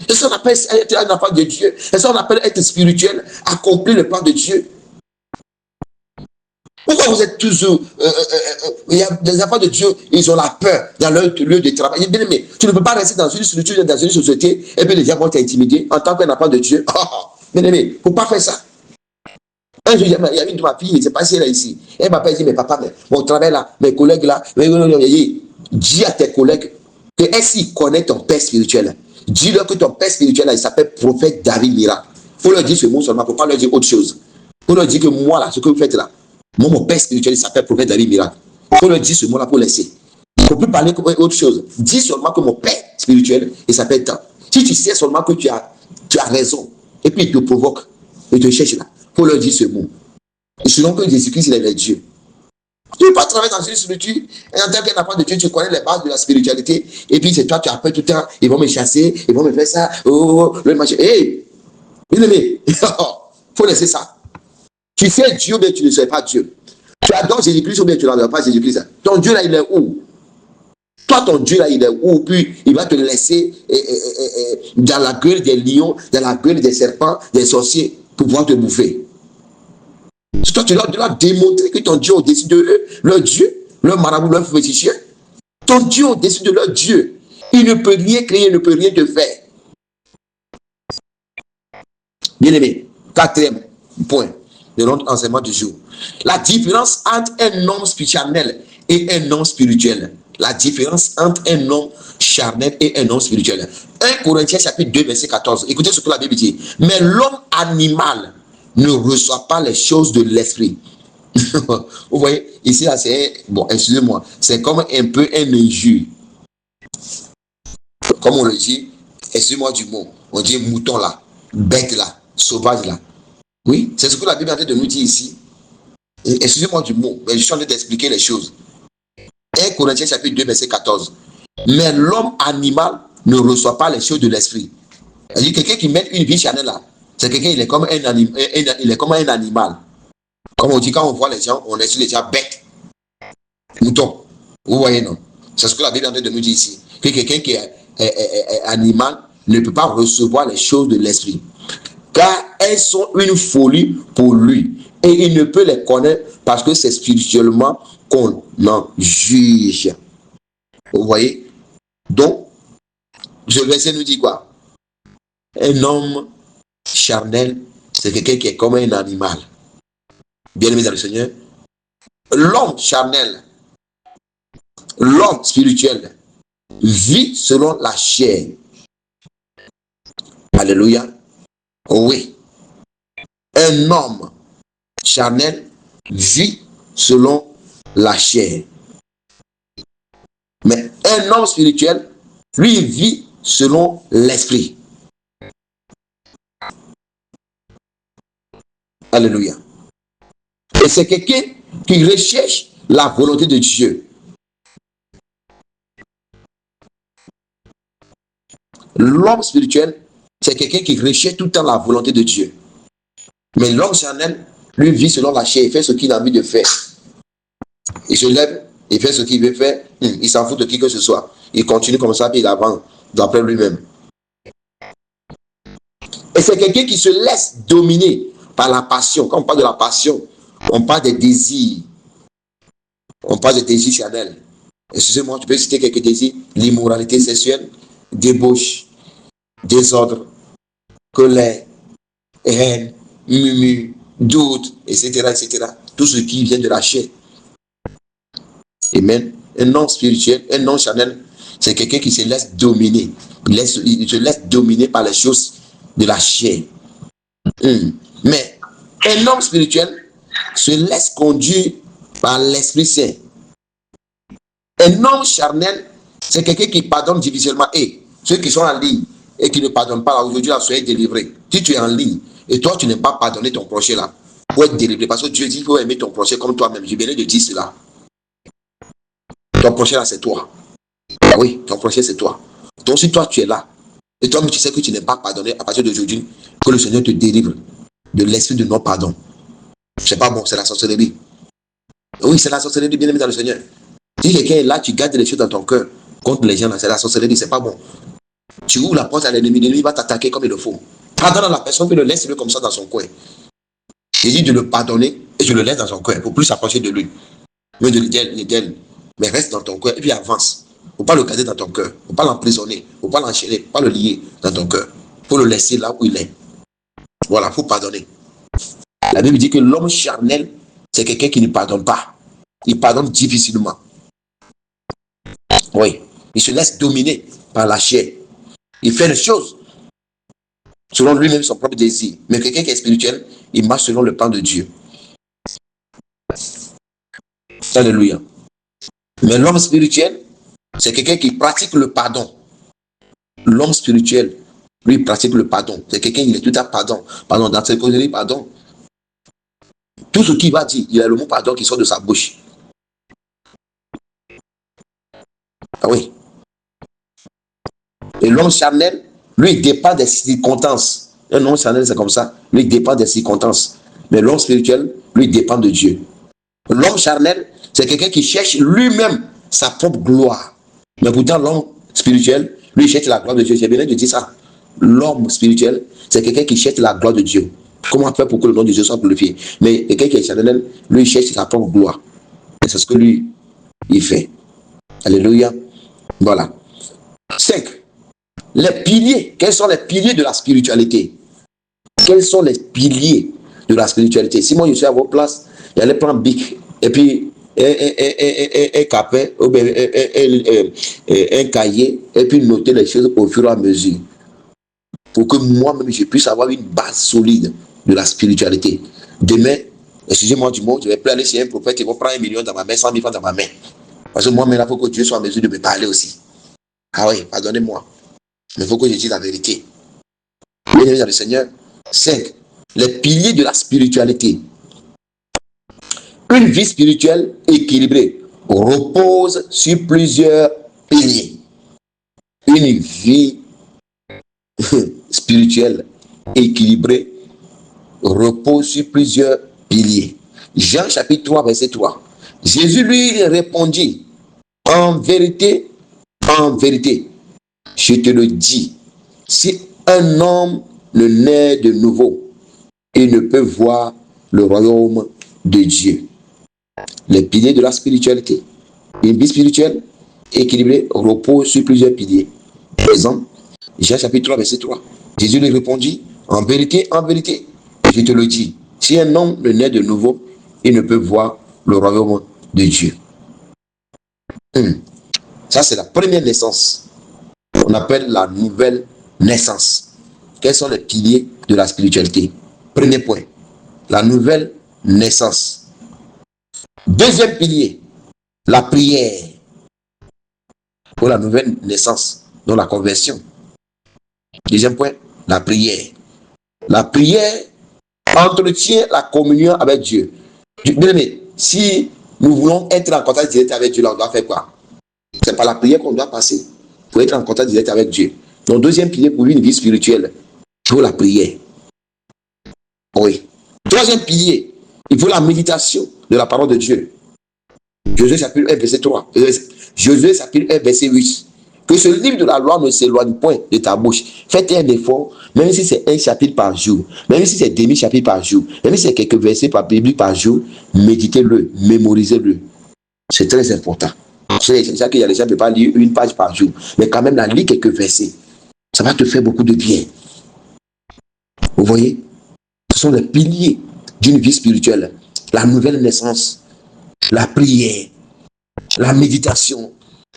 C'est ça qu'on appelle être un enfant de Dieu. C'est ça qu'on appelle être spirituel, accomplir le plan de Dieu. Pourquoi vous êtes toujours... il y a des enfants de Dieu, ils ont la peur dans leur lieu de travail. Bien aimé, tu ne peux pas rester dans une structure, dans une société, et puis les gens vont t'intimider en tant qu'un enfant de Dieu. Bien aimé, il ne faut pas faire ça. Un jour, il y a une de ma fille, je ne sais pas si elle est ici. Elle m'a dit, mais papa, mon travail là, mes collègues là, dis à tes collègues que s'ils connaissent ton père spirituel, dis-leur que ton père spirituel là, il s'appelle prophète David Miracle. Il faut leur dire ce mot seulement, il ne faut pas leur dire autre chose. Il faut leur dire que moi là, ce que vous faites là, moi, mon père spirituel, il s'appelle prophète David Miracle. Il faut leur dire ce mot-là pour laisser. Il ne faut plus parler comme autre chose. Dis seulement que mon père spirituel, il s'appelle tant. Si tu sais seulement que tu as raison, et puis il te provoque, il te cherche là, il faut leur dire ce mot. Et selon que Jésus-Christ, il est Dieu. Tu ne peux pas travailler dans une structure, et en tant qu'un enfant de Dieu, tu connais les bases de la spiritualité, et puis c'est toi, tu appelles tout le temps, ils vont me chasser, ils vont me faire ça, le machin. Hé, bien aimé, il faut laisser ça. Tu sais Dieu, mais tu ne sais pas Dieu. Tu adores Jésus-Christ ou bien tu n'adores pas Jésus-Christ. Ton Dieu là, il est où? Toi, ton Dieu là, il est où? Puis il va te laisser dans la gueule des lions, dans la gueule des serpents, des sorciers, pour pouvoir te bouffer. Toi, tu dois démontrer que ton Dieu est au-dessus de eux, leur Dieu, leur marabout, leur féticheur. Ton Dieu est au-dessus de leur Dieu. Il ne peut rien créer, il ne peut rien te faire. Bien aimé, quatrième point de notre enseignement du jour. La différence entre un homme charnel et un homme spirituel. La différence entre un homme charnel et un homme spirituel. 1 Corinthiens chapitre 2 verset 14. Écoutez ce que la Bible dit. Mais l'homme animal ne reçoit pas les choses de l'esprit. Vous voyez, ici là c'est, bon, excusez-moi, c'est comme un peu un injure. Comme on le dit, excusez-moi du mot, on dit mouton là, bête là, sauvage là. Oui, c'est ce que la Bible est en train de nous dire ici. Excusez-moi du mot, mais je suis en train d'expliquer les choses. 1 Corinthiens chapitre 2 verset 14. Mais l'homme animal ne reçoit pas les choses de l'esprit. C'est-à-dire quelqu'un qui met une vie charnelle là, c'est quelqu'un, il est comme un animal. Comme on dit quand on voit les gens, on est sur les gens bêtes. Mouton. Vous voyez, non? C'est ce que la Bible est en train de nous dire ici. Que quelqu'un qui est animal ne peut pas recevoir les choses de l'esprit. Car elles sont une folie pour lui. Et il ne peut les connaître parce que c'est spirituellement qu'on en juge. Vous voyez? Donc, ce verset nous dit quoi? Un homme charnel, c'est quelqu'un qui est comme un animal. Bien aimé dans le Seigneur. L'homme charnel, l'homme spirituel, vit selon la chair. Alléluia. Oui. Un homme charnel vit selon la chair. Mais un homme spirituel, lui, vit selon l'esprit. Alléluia. Et c'est quelqu'un qui recherche la volonté de Dieu. L'homme spirituel, c'est quelqu'un qui recherche tout le temps la volonté de Dieu. Mais l'homme charnel, lui, vit selon la chair, il fait ce qu'il a envie de faire. Il se lève, il fait ce qu'il veut faire, il s'en fout de qui que ce soit. Il continue comme ça, puis il avance d'après lui-même. Et c'est quelqu'un qui se laisse dominer par la passion. Quand on parle de la passion, on parle des désirs. On parle des désirs charnels. Excusez-moi, tu peux citer quelques désirs. L'immoralité sexuelle, débauche, désordre, colère, haine, murmure, doute, etc., etc. Tout ce qui vient de la chair. Amen. Un non spirituel, un non charnel, c'est quelqu'un qui se laisse dominer. Il se laisse dominer par les choses de la chair. Mais un homme spirituel se laisse conduire par l'Esprit Saint. Un homme charnel, c'est quelqu'un qui pardonne difficilement. Et ceux qui sont en ligne et qui ne pardonnent pas, aujourd'hui, soyez délivrés. Si tu es en ligne et toi, tu n'aimes pas pardonner ton prochain là, pour être délivré, parce que Dieu dit qu'il faut aimer ton prochain comme toi-même. J'ai bien de dire cela. Ton prochain là, c'est toi. Oui, ton prochain, c'est toi. Donc, si toi, tu es là, et toi, tu sais que tu n'aimes pas pardonner, à partir d'aujourd'hui, que le Seigneur te délivre de l'esprit de non-pardon. C'est pas bon, c'est la sorcellerie. Oui, c'est la sorcellerie, bien aimé dans le Seigneur. Si quelqu'un est là, tu gardes les choses dans ton cœur contre les gens, là, c'est la sorcellerie, c'est pas bon. Tu ouvres la porte à l'ennemi va t'attaquer comme il le faut. Pardonne à la personne, puis le laisse comme ça dans son coin. J'ai dit de le pardonner et je le laisse dans son coin pour plus s'approcher de lui. Mais de l'idéal, mais reste dans ton coin et puis avance. Il ne faut pas le garder dans ton cœur. Il ne faut pas l'emprisonner. Il ne faut pas l'enchaîner. Il ne faut pas le lier dans ton cœur. Il faut le laisser là où il est. Voilà, il faut pardonner. La Bible dit que l'homme charnel, c'est quelqu'un qui ne pardonne pas. Il pardonne difficilement. Oui, il se laisse dominer par la chair. Il fait les choses selon lui-même son propre désir. Mais quelqu'un qui est spirituel, il marche selon le plan de Dieu. Alléluia. Mais l'homme spirituel, c'est quelqu'un qui pratique le pardon. L'homme spirituel, lui, il pratique le pardon. C'est quelqu'un qui est tout à pardon. Pardon, dans cette causerie, pardon. Tout ce qu'il va dire, il a le mot pardon qui sort de sa bouche. Ah oui. Et l'homme charnel, lui, il dépend des circonstances. Un homme charnel, c'est comme ça. Lui, il dépend des circonstances. Mais l'homme spirituel, lui, il dépend de Dieu. L'homme charnel, c'est quelqu'un qui cherche lui-même sa propre gloire. Mais pourtant, l'homme spirituel, lui, il cherche la gloire de Dieu. J'ai bien de dire ça. L'homme spirituel, c'est quelqu'un qui cherche la gloire de Dieu. Comment faire pour que le nom de Dieu soit glorifié? Mais quelqu'un qui est charnel, lui, il cherche sa propre gloire. Et c'est ce que lui, il fait. Alléluia. Voilà. 5. Les piliers. Quels sont les piliers de la spiritualité? Quels sont les piliers de la spiritualité? Si moi, je suis à votre place, j'allais prendre bic et puis un capet, un cahier, et puis noter les choses au fur et à mesure. Pour que moi-même, je puisse avoir une base solide de la spiritualité. Demain, excusez-moi du mot, je ne vais plus aller chez un prophète, il va prendre 1 million dans ma main, 100 000 francs dans ma main. Parce que moi-même, il faut que Dieu soit en mesure de me parler aussi. Ah oui, pardonnez-moi. Mais il faut que je dise la vérité. Bien-aimés dans le Seigneur. 5. Les piliers de la spiritualité. Une vie spirituelle équilibrée repose sur plusieurs piliers. Une vie spirituelle équilibrée repose sur plusieurs piliers. Jean chapitre 3, verset 3. Jésus lui répondit, en vérité, je te le dis, si un homme ne naît de nouveau, il ne peut voir le royaume de Dieu. Les piliers de la spiritualité. Une vie spirituelle équilibrée repose sur plusieurs piliers. Par exemple, Jean chapitre 3, verset 3. Jésus lui répondit, en vérité, je te le dis, si un homme ne naît de nouveau, il ne peut voir le royaume de Dieu. Ça, c'est la première naissance. On appelle la nouvelle naissance. Quels sont les piliers de la spiritualité? Premier point, la nouvelle naissance. Deuxième pilier, la prière. Pour la nouvelle naissance, donc la conversion. Deuxième point, la prière. La prière entretient la communion avec Dieu. Bien aimé, si nous voulons être en contact direct avec Dieu, là, on doit faire quoi? C'est par la prière qu'on doit passer pour être en contact direct avec Dieu. Donc, deuxième pilier pour une vie spirituelle, il faut la prière. Oui. Troisième pilier, il faut la méditation de la parole de Dieu. Josué chapitre 1, verset 3. Josué chapitre 1, verset 8. Que ce livre de la loi ne s'éloigne point de ta bouche. Faites un effort, même si c'est un chapitre par jour, même si c'est demi-chapitre par jour, même si c'est quelques versets par Bible par jour, méditez-le, mémorisez-le. C'est très important. C'est ça qu'il y a des gens qui ne peuvent pas lire une page par jour, mais quand même, lire quelques versets. Ça va te faire beaucoup de bien. Vous voyez? Ce sont les piliers d'une vie spirituelle. La nouvelle naissance, la prière, la méditation.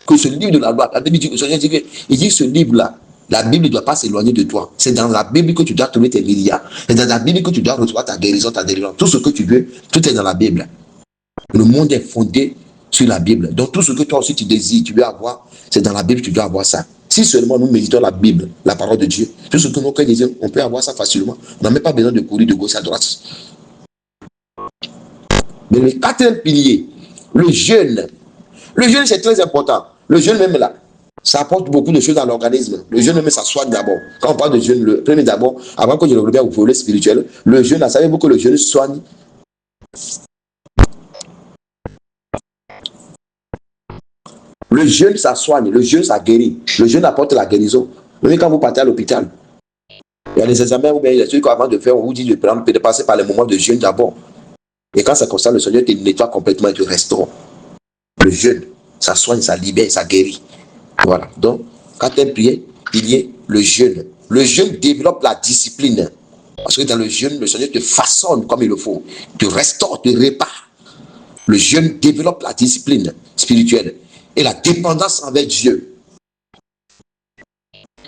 Que ce livre de la loi, la Bible dit que il dit ce livre-là, la Bible ne doit pas s'éloigner de toi. C'est dans la Bible que tu dois trouver tes milliards. C'est dans la Bible que tu dois recevoir ta guérison, ta délivrance. Tout ce que tu veux, tout est dans la Bible. Le monde est fondé sur la Bible. Donc tout ce que toi aussi tu désires, tu veux avoir, c'est dans la Bible, tu dois avoir ça. Si seulement nous méditons la Bible, la parole de Dieu, tout ce que nos cœurs désirent, on peut avoir ça facilement. On n'a même pas besoin de courir de gauche à droite. Mais le quatrième pilier, le jeûne. Le jeûne, c'est très important. Le jeûne même là, ça apporte beaucoup de choses à l'organisme. Le jeûne même, ça soigne d'abord. Quand on parle de jeûne, le premier d'abord, avant que je le revienne au volet spirituel, le jeûne, là, savez-vous que le jeûne soigne? Le jeûne, ça soigne. Le jeûne, ça guérit. Le jeûne apporte la guérison. Même quand vous partez à l'hôpital, il y a des examens où bien il y a ceux qu'avant de faire, on vous dit de passer par les moments de jeûne d'abord. Et quand ça concerne le Seigneur, te nettoie complètement et te restaure. Le jeûne, ça soigne, ça libère, ça guérit. Voilà. Donc, quatrième pilier, le jeûne. Le jeûne développe la discipline. Parce que dans le jeûne, le Seigneur te façonne comme il le faut. Te restaure, te répare. Le jeûne développe la discipline spirituelle et la dépendance envers Dieu.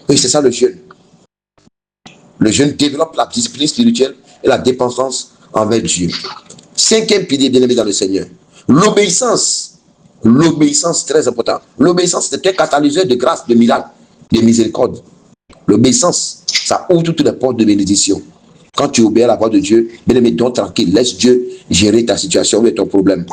Oui, c'est ça le jeûne. Le jeûne développe la discipline spirituelle et la dépendance envers Dieu. Cinquième pilier, bien aimé dans le Seigneur. L'obéissance. L'obéissance, très important. L'obéissance, c'est un catalyseur de grâce, de miracle, de miséricorde. L'obéissance, ça ouvre toutes les portes de bénédiction. Quand tu obéis à la voix de Dieu, bien aimé, donc tranquille, laisse Dieu gérer ta situation et ton problème.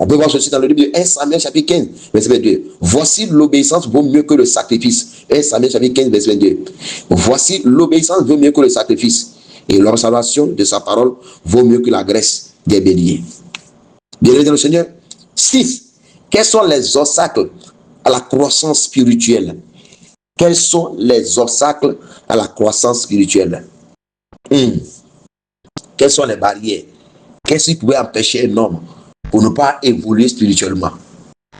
On peut voir ceci dans le livre de 1 Samuel chapitre 15, verset 22. Voici l'obéissance vaut mieux que le sacrifice. 1 Samuel chapitre 15, verset 22. Voici l'obéissance vaut mieux que le sacrifice. Et l'observation de sa parole vaut mieux que la graisse des béliers. Bien-aimé dans le Seigneur. 6. Quels sont les obstacles à la croissance spirituelle? Quels sont les obstacles à la croissance spirituelle? Quelles sont les barrières? Qu'est-ce qui pouvait empêcher un homme pour ne pas évoluer spirituellement?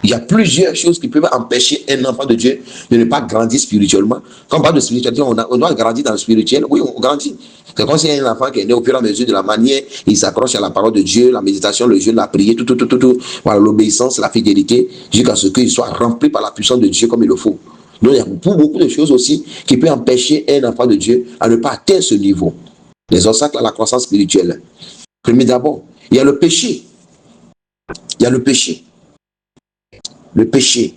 Il y a plusieurs choses qui peuvent empêcher un enfant de Dieu de ne pas grandir spirituellement. Quand on parle de spiritualité, on doit grandir dans le spirituel. Oui, on grandit. C'est comme si un enfant qui est né au fur et à mesure de la manière, il s'accroche à la parole de Dieu, la méditation, le jeûne, la prière, tout. Voilà, l'obéissance, la fidélité, jusqu'à ce qu'il soit rempli par la puissance de Dieu comme il le faut. Donc, il y a beaucoup de choses aussi qui peuvent empêcher un enfant de Dieu à ne pas atteindre ce niveau. Les obstacles à la croissance spirituelle. Premier d'abord, il y a le péché. Il y a le péché. Le péché.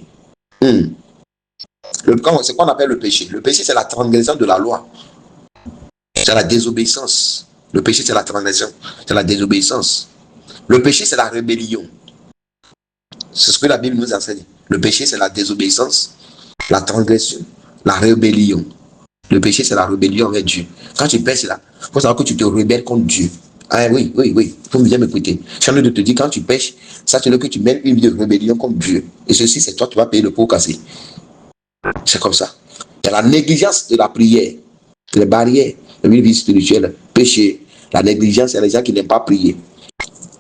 C'est quoi on appelle le péché? Le péché, c'est la transgression de la loi. C'est la désobéissance. Le péché, c'est la transgression. C'est la désobéissance. Le péché, c'est la rébellion. C'est ce que la Bible nous enseigne. Le péché, c'est la désobéissance, la transgression, la rébellion. Le péché, c'est la rébellion envers Dieu. Quand tu pèches là, il faut savoir que tu te rebelles contre Dieu. Ah oui. Il faut bien m'écouter. Je suis en train de te dire, quand tu pèches, sache-le que tu mènes une vie de rébellion contre Dieu. Et ceci, c'est toi qui vas payer le pot cassé. C'est comme ça. Il y a la négligence de la prière, les barrières de une vie spirituelle, péché. La négligence, il y a les gens qui n'aiment pas prier.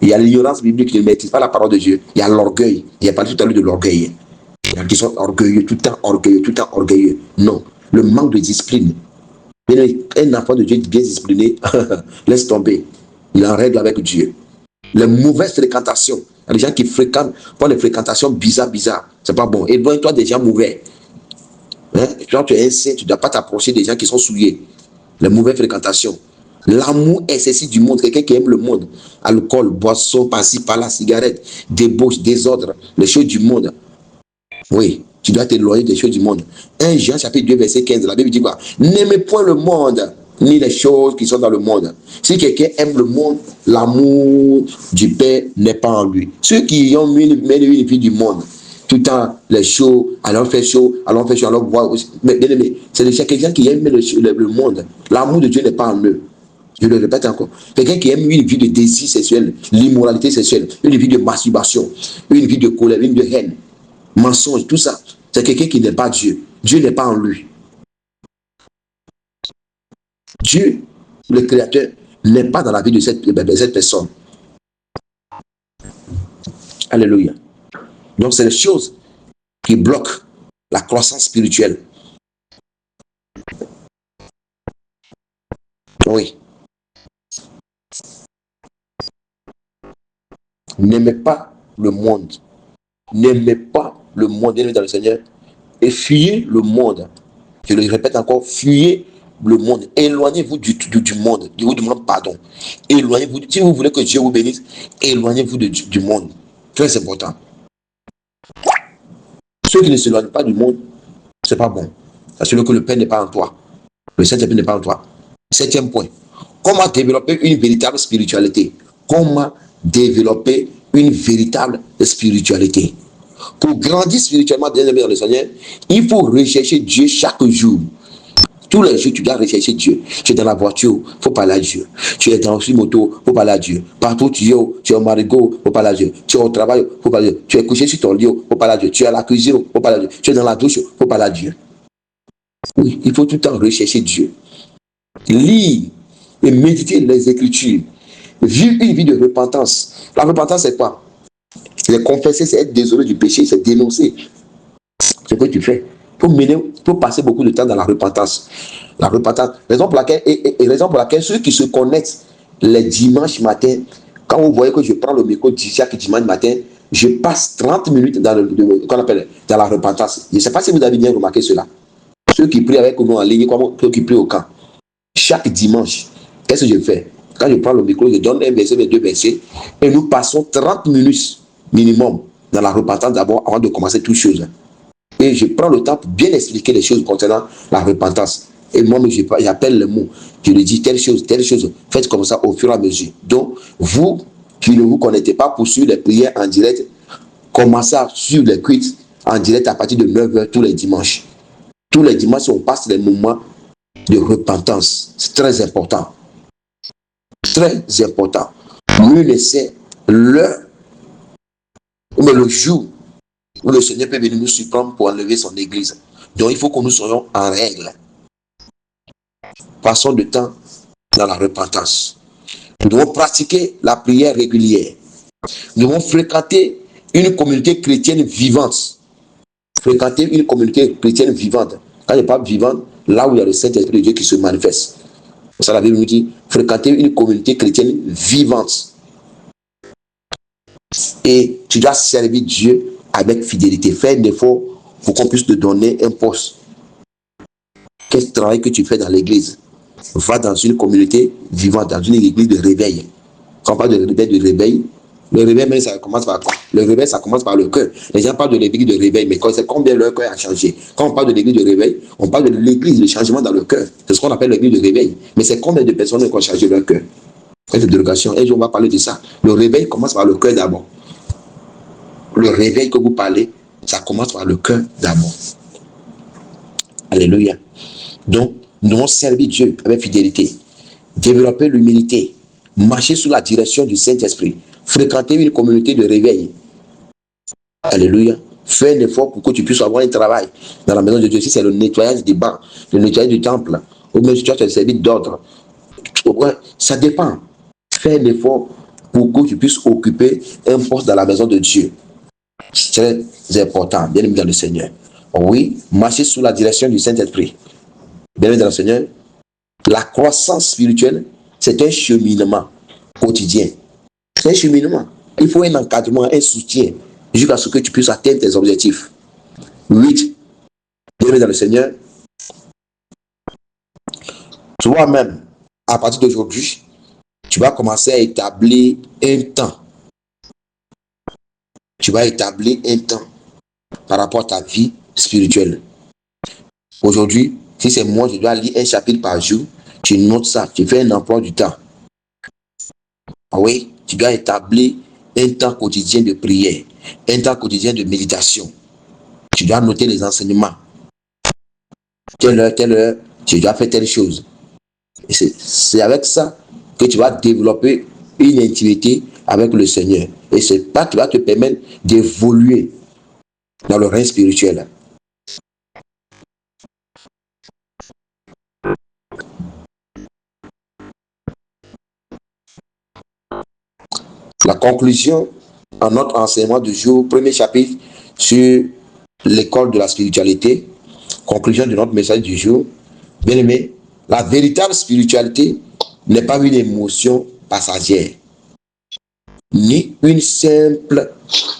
Il y a l'ignorance biblique qui ne maîtrise pas la parole de Dieu. Il y a l'orgueil. Il y a parlé tout à l'heure de l'orgueil. Il y a qui sont orgueilleux, tout le temps orgueilleux. Non. Le manque de discipline. Un enfant de Dieu bien discipliné, laisse tomber. Il est en règle avec Dieu. Les mauvaises fréquentations. Il y a des gens qui fréquentent, font des fréquentations bizarres. C'est pas bon. Éloigne-toi des gens mauvais. Quand tu es un saint, tu ne dois pas t'approcher des gens qui sont souillés. Les mauvaises fréquentations. L'amour excessif du monde. Quelqu'un qui aime le monde. Alcool, boisson, par-ci, par-là, cigarette, débauche, désordre, les choses du monde. Oui, tu dois t'éloigner des choses du monde. 1 Jean chapitre 2, verset 15, la Bible dit quoi? N'aimez point le monde, ni les choses qui sont dans le monde. Si quelqu'un aime le monde, l'amour du Père n'est pas en lui. Ceux qui ont mis une vie du monde, tout le temps, les shows, allons faire chaud, allons boire. Mais bien aimé, c'est quelqu'un qui aime le monde. L'amour de Dieu n'est pas en eux. Je le répète encore. Quelqu'un qui aime une vie de désir sexuel, l'immoralité sexuelle, une vie de masturbation, une vie de colère, une vie de haine, mensonge, tout ça, c'est quelqu'un qui n'est pas Dieu. Dieu n'est pas en lui. Dieu, le Créateur, n'est pas dans la vie de cette personne. Alléluia. Donc, c'est les choses qui bloquent la croissance spirituelle. Oui. N'aimez pas le monde. N'aimez pas le monde, bien dans le Seigneur. Et fuyez le monde. Je le répète encore, fuyez le monde. Éloignez-vous du monde. Je vous demande pardon. Éloignez-vous. Si vous voulez que Dieu vous bénisse, éloignez-vous du monde. Très important. Ceux qui ne s'éloignent pas du monde, c'est pas bon. Parce que le Père n'est pas en toi. Le Saint-Esprit n'est pas en toi. 7e point. Comment développer une véritable spiritualité? Comment développer une véritable spiritualité? Pour grandir spirituellement dans le Seigneur, il faut rechercher Dieu chaque jour. Tous les jours, tu dois rechercher Dieu. Tu es dans la voiture, il faut parler à Dieu. Tu es dans une moto, il faut parler à Dieu. Partout tu es au marigot, il faut parler à Dieu. Tu es au travail, il faut parler à Dieu. Tu es couché sur ton lit, il faut parler à Dieu. Tu es à la cuisine, il faut parler à Dieu. Tu es dans la douche, il faut parler à Dieu. Oui, il faut tout le temps rechercher Dieu. Lire et méditer les Écritures. Vivre une vie de repentance. La repentance, c'est quoi? C'est confesser, c'est être désolé du péché, c'est dénoncer. C'est ce que tu fais. Il faut passer beaucoup de temps dans la repentance. La repentance. Raison pour laquelle ceux qui se connectent les dimanches matin, quand vous voyez que je prends le micro chaque dimanche matin, je passe 30 minutes dans la repentance. Je ne sais pas si vous avez bien remarqué cela. Ceux qui prient avec nous en ligne, comme ceux qui prient au camp. Chaque dimanche, qu'est-ce que je fais? Quand je prends le micro, je donne un verset, 2 versets, et nous passons 30 minutes minimum dans la repentance d'abord avant de commencer toutes choses. Et je prends le temps pour bien expliquer les choses concernant la repentance. Et moi, j'appelle le mot. Je lui dis telle chose. Faites comme ça au fur et à mesure. Donc, vous qui ne vous connectez pas pour suivre les prières en direct, commencez à suivre les cultes en direct à partir de 9h tous les dimanches. Tous les dimanches, on passe les moments de repentance. C'est très important. Très important. Nul ne sait l'heure, mais le jour où le Seigneur peut venir nous surprendre pour enlever son église. Donc il faut que nous soyons en règle. Passons du temps dans la repentance. Nous devons pratiquer la prière régulière. Nous devons fréquenter une communauté chrétienne vivante. Fréquenter une communauté chrétienne vivante. Quand je parle vivante, là où il y a le Saint-Esprit de Dieu qui se manifeste. Pour ça, la Bible nous dit fréquenter une communauté chrétienne vivante. Et tu dois servir Dieu avec fidélité. Fais un effort pour qu'on puisse te donner un poste. Quel travail que tu fais dans l'église? Va dans une communauté vivante, dans une église de réveil. Quand on parle de réveil, le réveil, même ça commence par quoi? Le réveil, ça commence par le cœur. Les gens parlent de l'église de réveil, mais c'est combien leur cœur a changé. Quand on parle de l'église de réveil, on parle de l'église, le changement dans le cœur. C'est ce qu'on appelle l'église de réveil. Mais c'est combien de personnes qui ont changé leur cœur? Cette dérogation, et on va parler de ça. Le réveil commence par le cœur d'abord. Le réveil que vous parlez, ça commence par le cœur d'abord. Alléluia. Donc, nous devons servir Dieu avec fidélité, développer l'humilité, marcher sous la direction du Saint-Esprit, fréquenter une communauté de réveil. Alléluia. Fais un effort pour que tu puisses avoir un travail dans la maison de Dieu. Si c'est le nettoyage des bancs, le nettoyage du temple, ou même si tu as un service d'ordre, ça dépend. Fais un effort pour que tu puisses occuper un poste dans la maison de Dieu. C'est très important, bien aimé dans le Seigneur. Oui, marcher sous la direction du Saint-Esprit. Bien aimé dans le Seigneur, la croissance spirituelle, c'est un cheminement quotidien. C'est un cheminement. Il faut un encadrement, un soutien, jusqu'à ce que tu puisses atteindre tes objectifs. 8. Bien aimé dans le Seigneur, toi-même, à partir d'aujourd'hui, tu vas commencer à établir un temps. Tu vas établir un temps par rapport à ta vie spirituelle. Aujourd'hui, si c'est moi, je dois lire un chapitre par jour, tu notes ça, tu fais un emploi du temps. Ah oui, tu dois établir un temps quotidien de prière, un temps quotidien de méditation. Tu dois noter les enseignements. Telle heure, tu dois faire telle chose. Et c'est avec ça que tu vas développer une intimité avec le Seigneur. Et c'est ça qui va te permettre d'évoluer dans le règne spirituel. La conclusion en notre enseignement du jour, premier chapitre sur l'école de la spiritualité, conclusion de notre message du jour. Bien aimé, la véritable spiritualité n'est pas une émotion passagère, ni une simple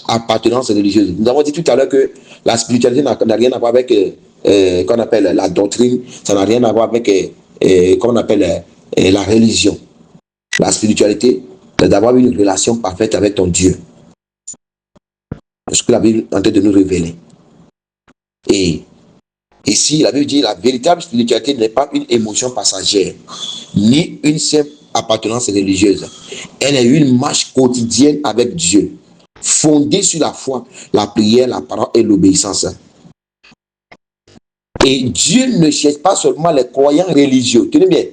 appartenance religieuse. Nous avons dit tout à l'heure que la spiritualité n'a rien à voir avec qu'on appelle la doctrine, ça n'a rien à voir avec qu'on appelle la religion. La spiritualité, c'est d'avoir une relation parfaite avec ton Dieu. C'est ce que la Bible est en train de nous révéler. Et ici, la Bible dit la véritable spiritualité n'est pas une émotion passagère, ni une simple appartenance religieuse. Elle est une marche quotidienne avec Dieu, fondée sur la foi, la prière, la parole et l'obéissance. Et Dieu ne cherche pas seulement les croyants religieux. Tenez bien,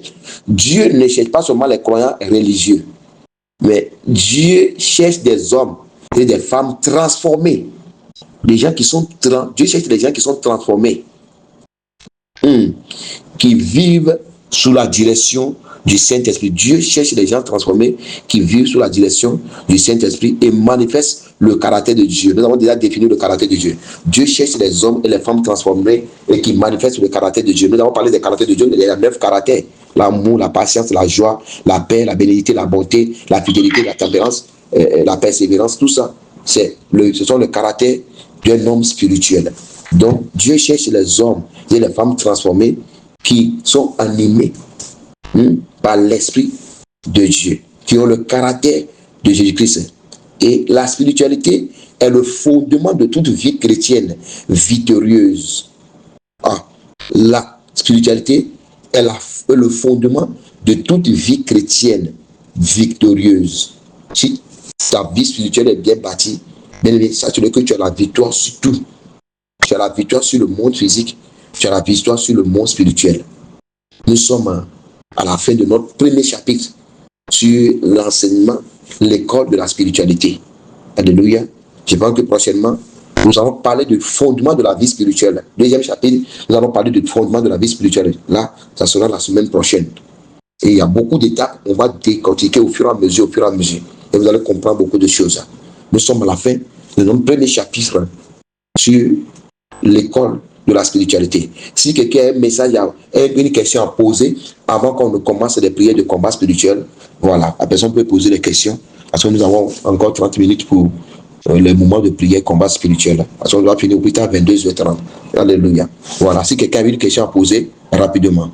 Dieu ne cherche pas seulement les croyants religieux, mais Dieu cherche des hommes et des femmes transformés. Des gens qui sont Dieu cherche des gens qui sont transformés, qui vivent sous la direction du Saint-Esprit. Dieu cherche des gens transformés qui vivent sous la direction du Saint-Esprit et manifestent le caractère de Dieu. Nous avons déjà défini le caractère de Dieu. Dieu cherche les hommes et les femmes transformés et qui manifestent le caractère de Dieu. Nous avons parlé des caractères de Dieu. Il y a 9 caractères: l'amour, la patience, la joie, la paix, la bénédiction, la bonté, la fidélité, la tempérance, la persévérance. Tout ça, ce sont les caractères d'un homme spirituel. Donc, Dieu cherche les hommes et les femmes transformés qui sont animés par l'Esprit de Dieu, qui ont le caractère de Jésus-Christ. Et la spiritualité est le fondement de toute vie chrétienne victorieuse. La spiritualité est le fondement de toute vie chrétienne victorieuse. Si ta vie spirituelle est bien bâtie, bien aimé, sache que tu as la victoire sur tout. Tu as la victoire sur le monde physique, tu as la victoire sur le monde spirituel. Nous sommes à la fin de notre premier chapitre sur l'enseignement, l'école de la spiritualité. Alléluia. Je pense que prochainement, nous allons parler du fondement de la vie spirituelle. Deuxième chapitre, nous allons parler du fondement de la vie spirituelle. Là, ça sera la semaine prochaine. Et il y a beaucoup d'étapes, on va décortiquer au fur et à mesure. Et vous allez comprendre beaucoup de choses. Nous sommes à la fin de notre premier chapitre sur l'école de la spiritualité. Si quelqu'un a un message, une question à poser avant qu'on ne commence les prières de combat spirituel, voilà, la personne peut poser des questions parce que nous avons encore 30 minutes pour le moment de prière combat spirituel. Parce qu'on doit finir au plus tard 22h30. Alléluia. Voilà, si quelqu'un a une question à poser, rapidement.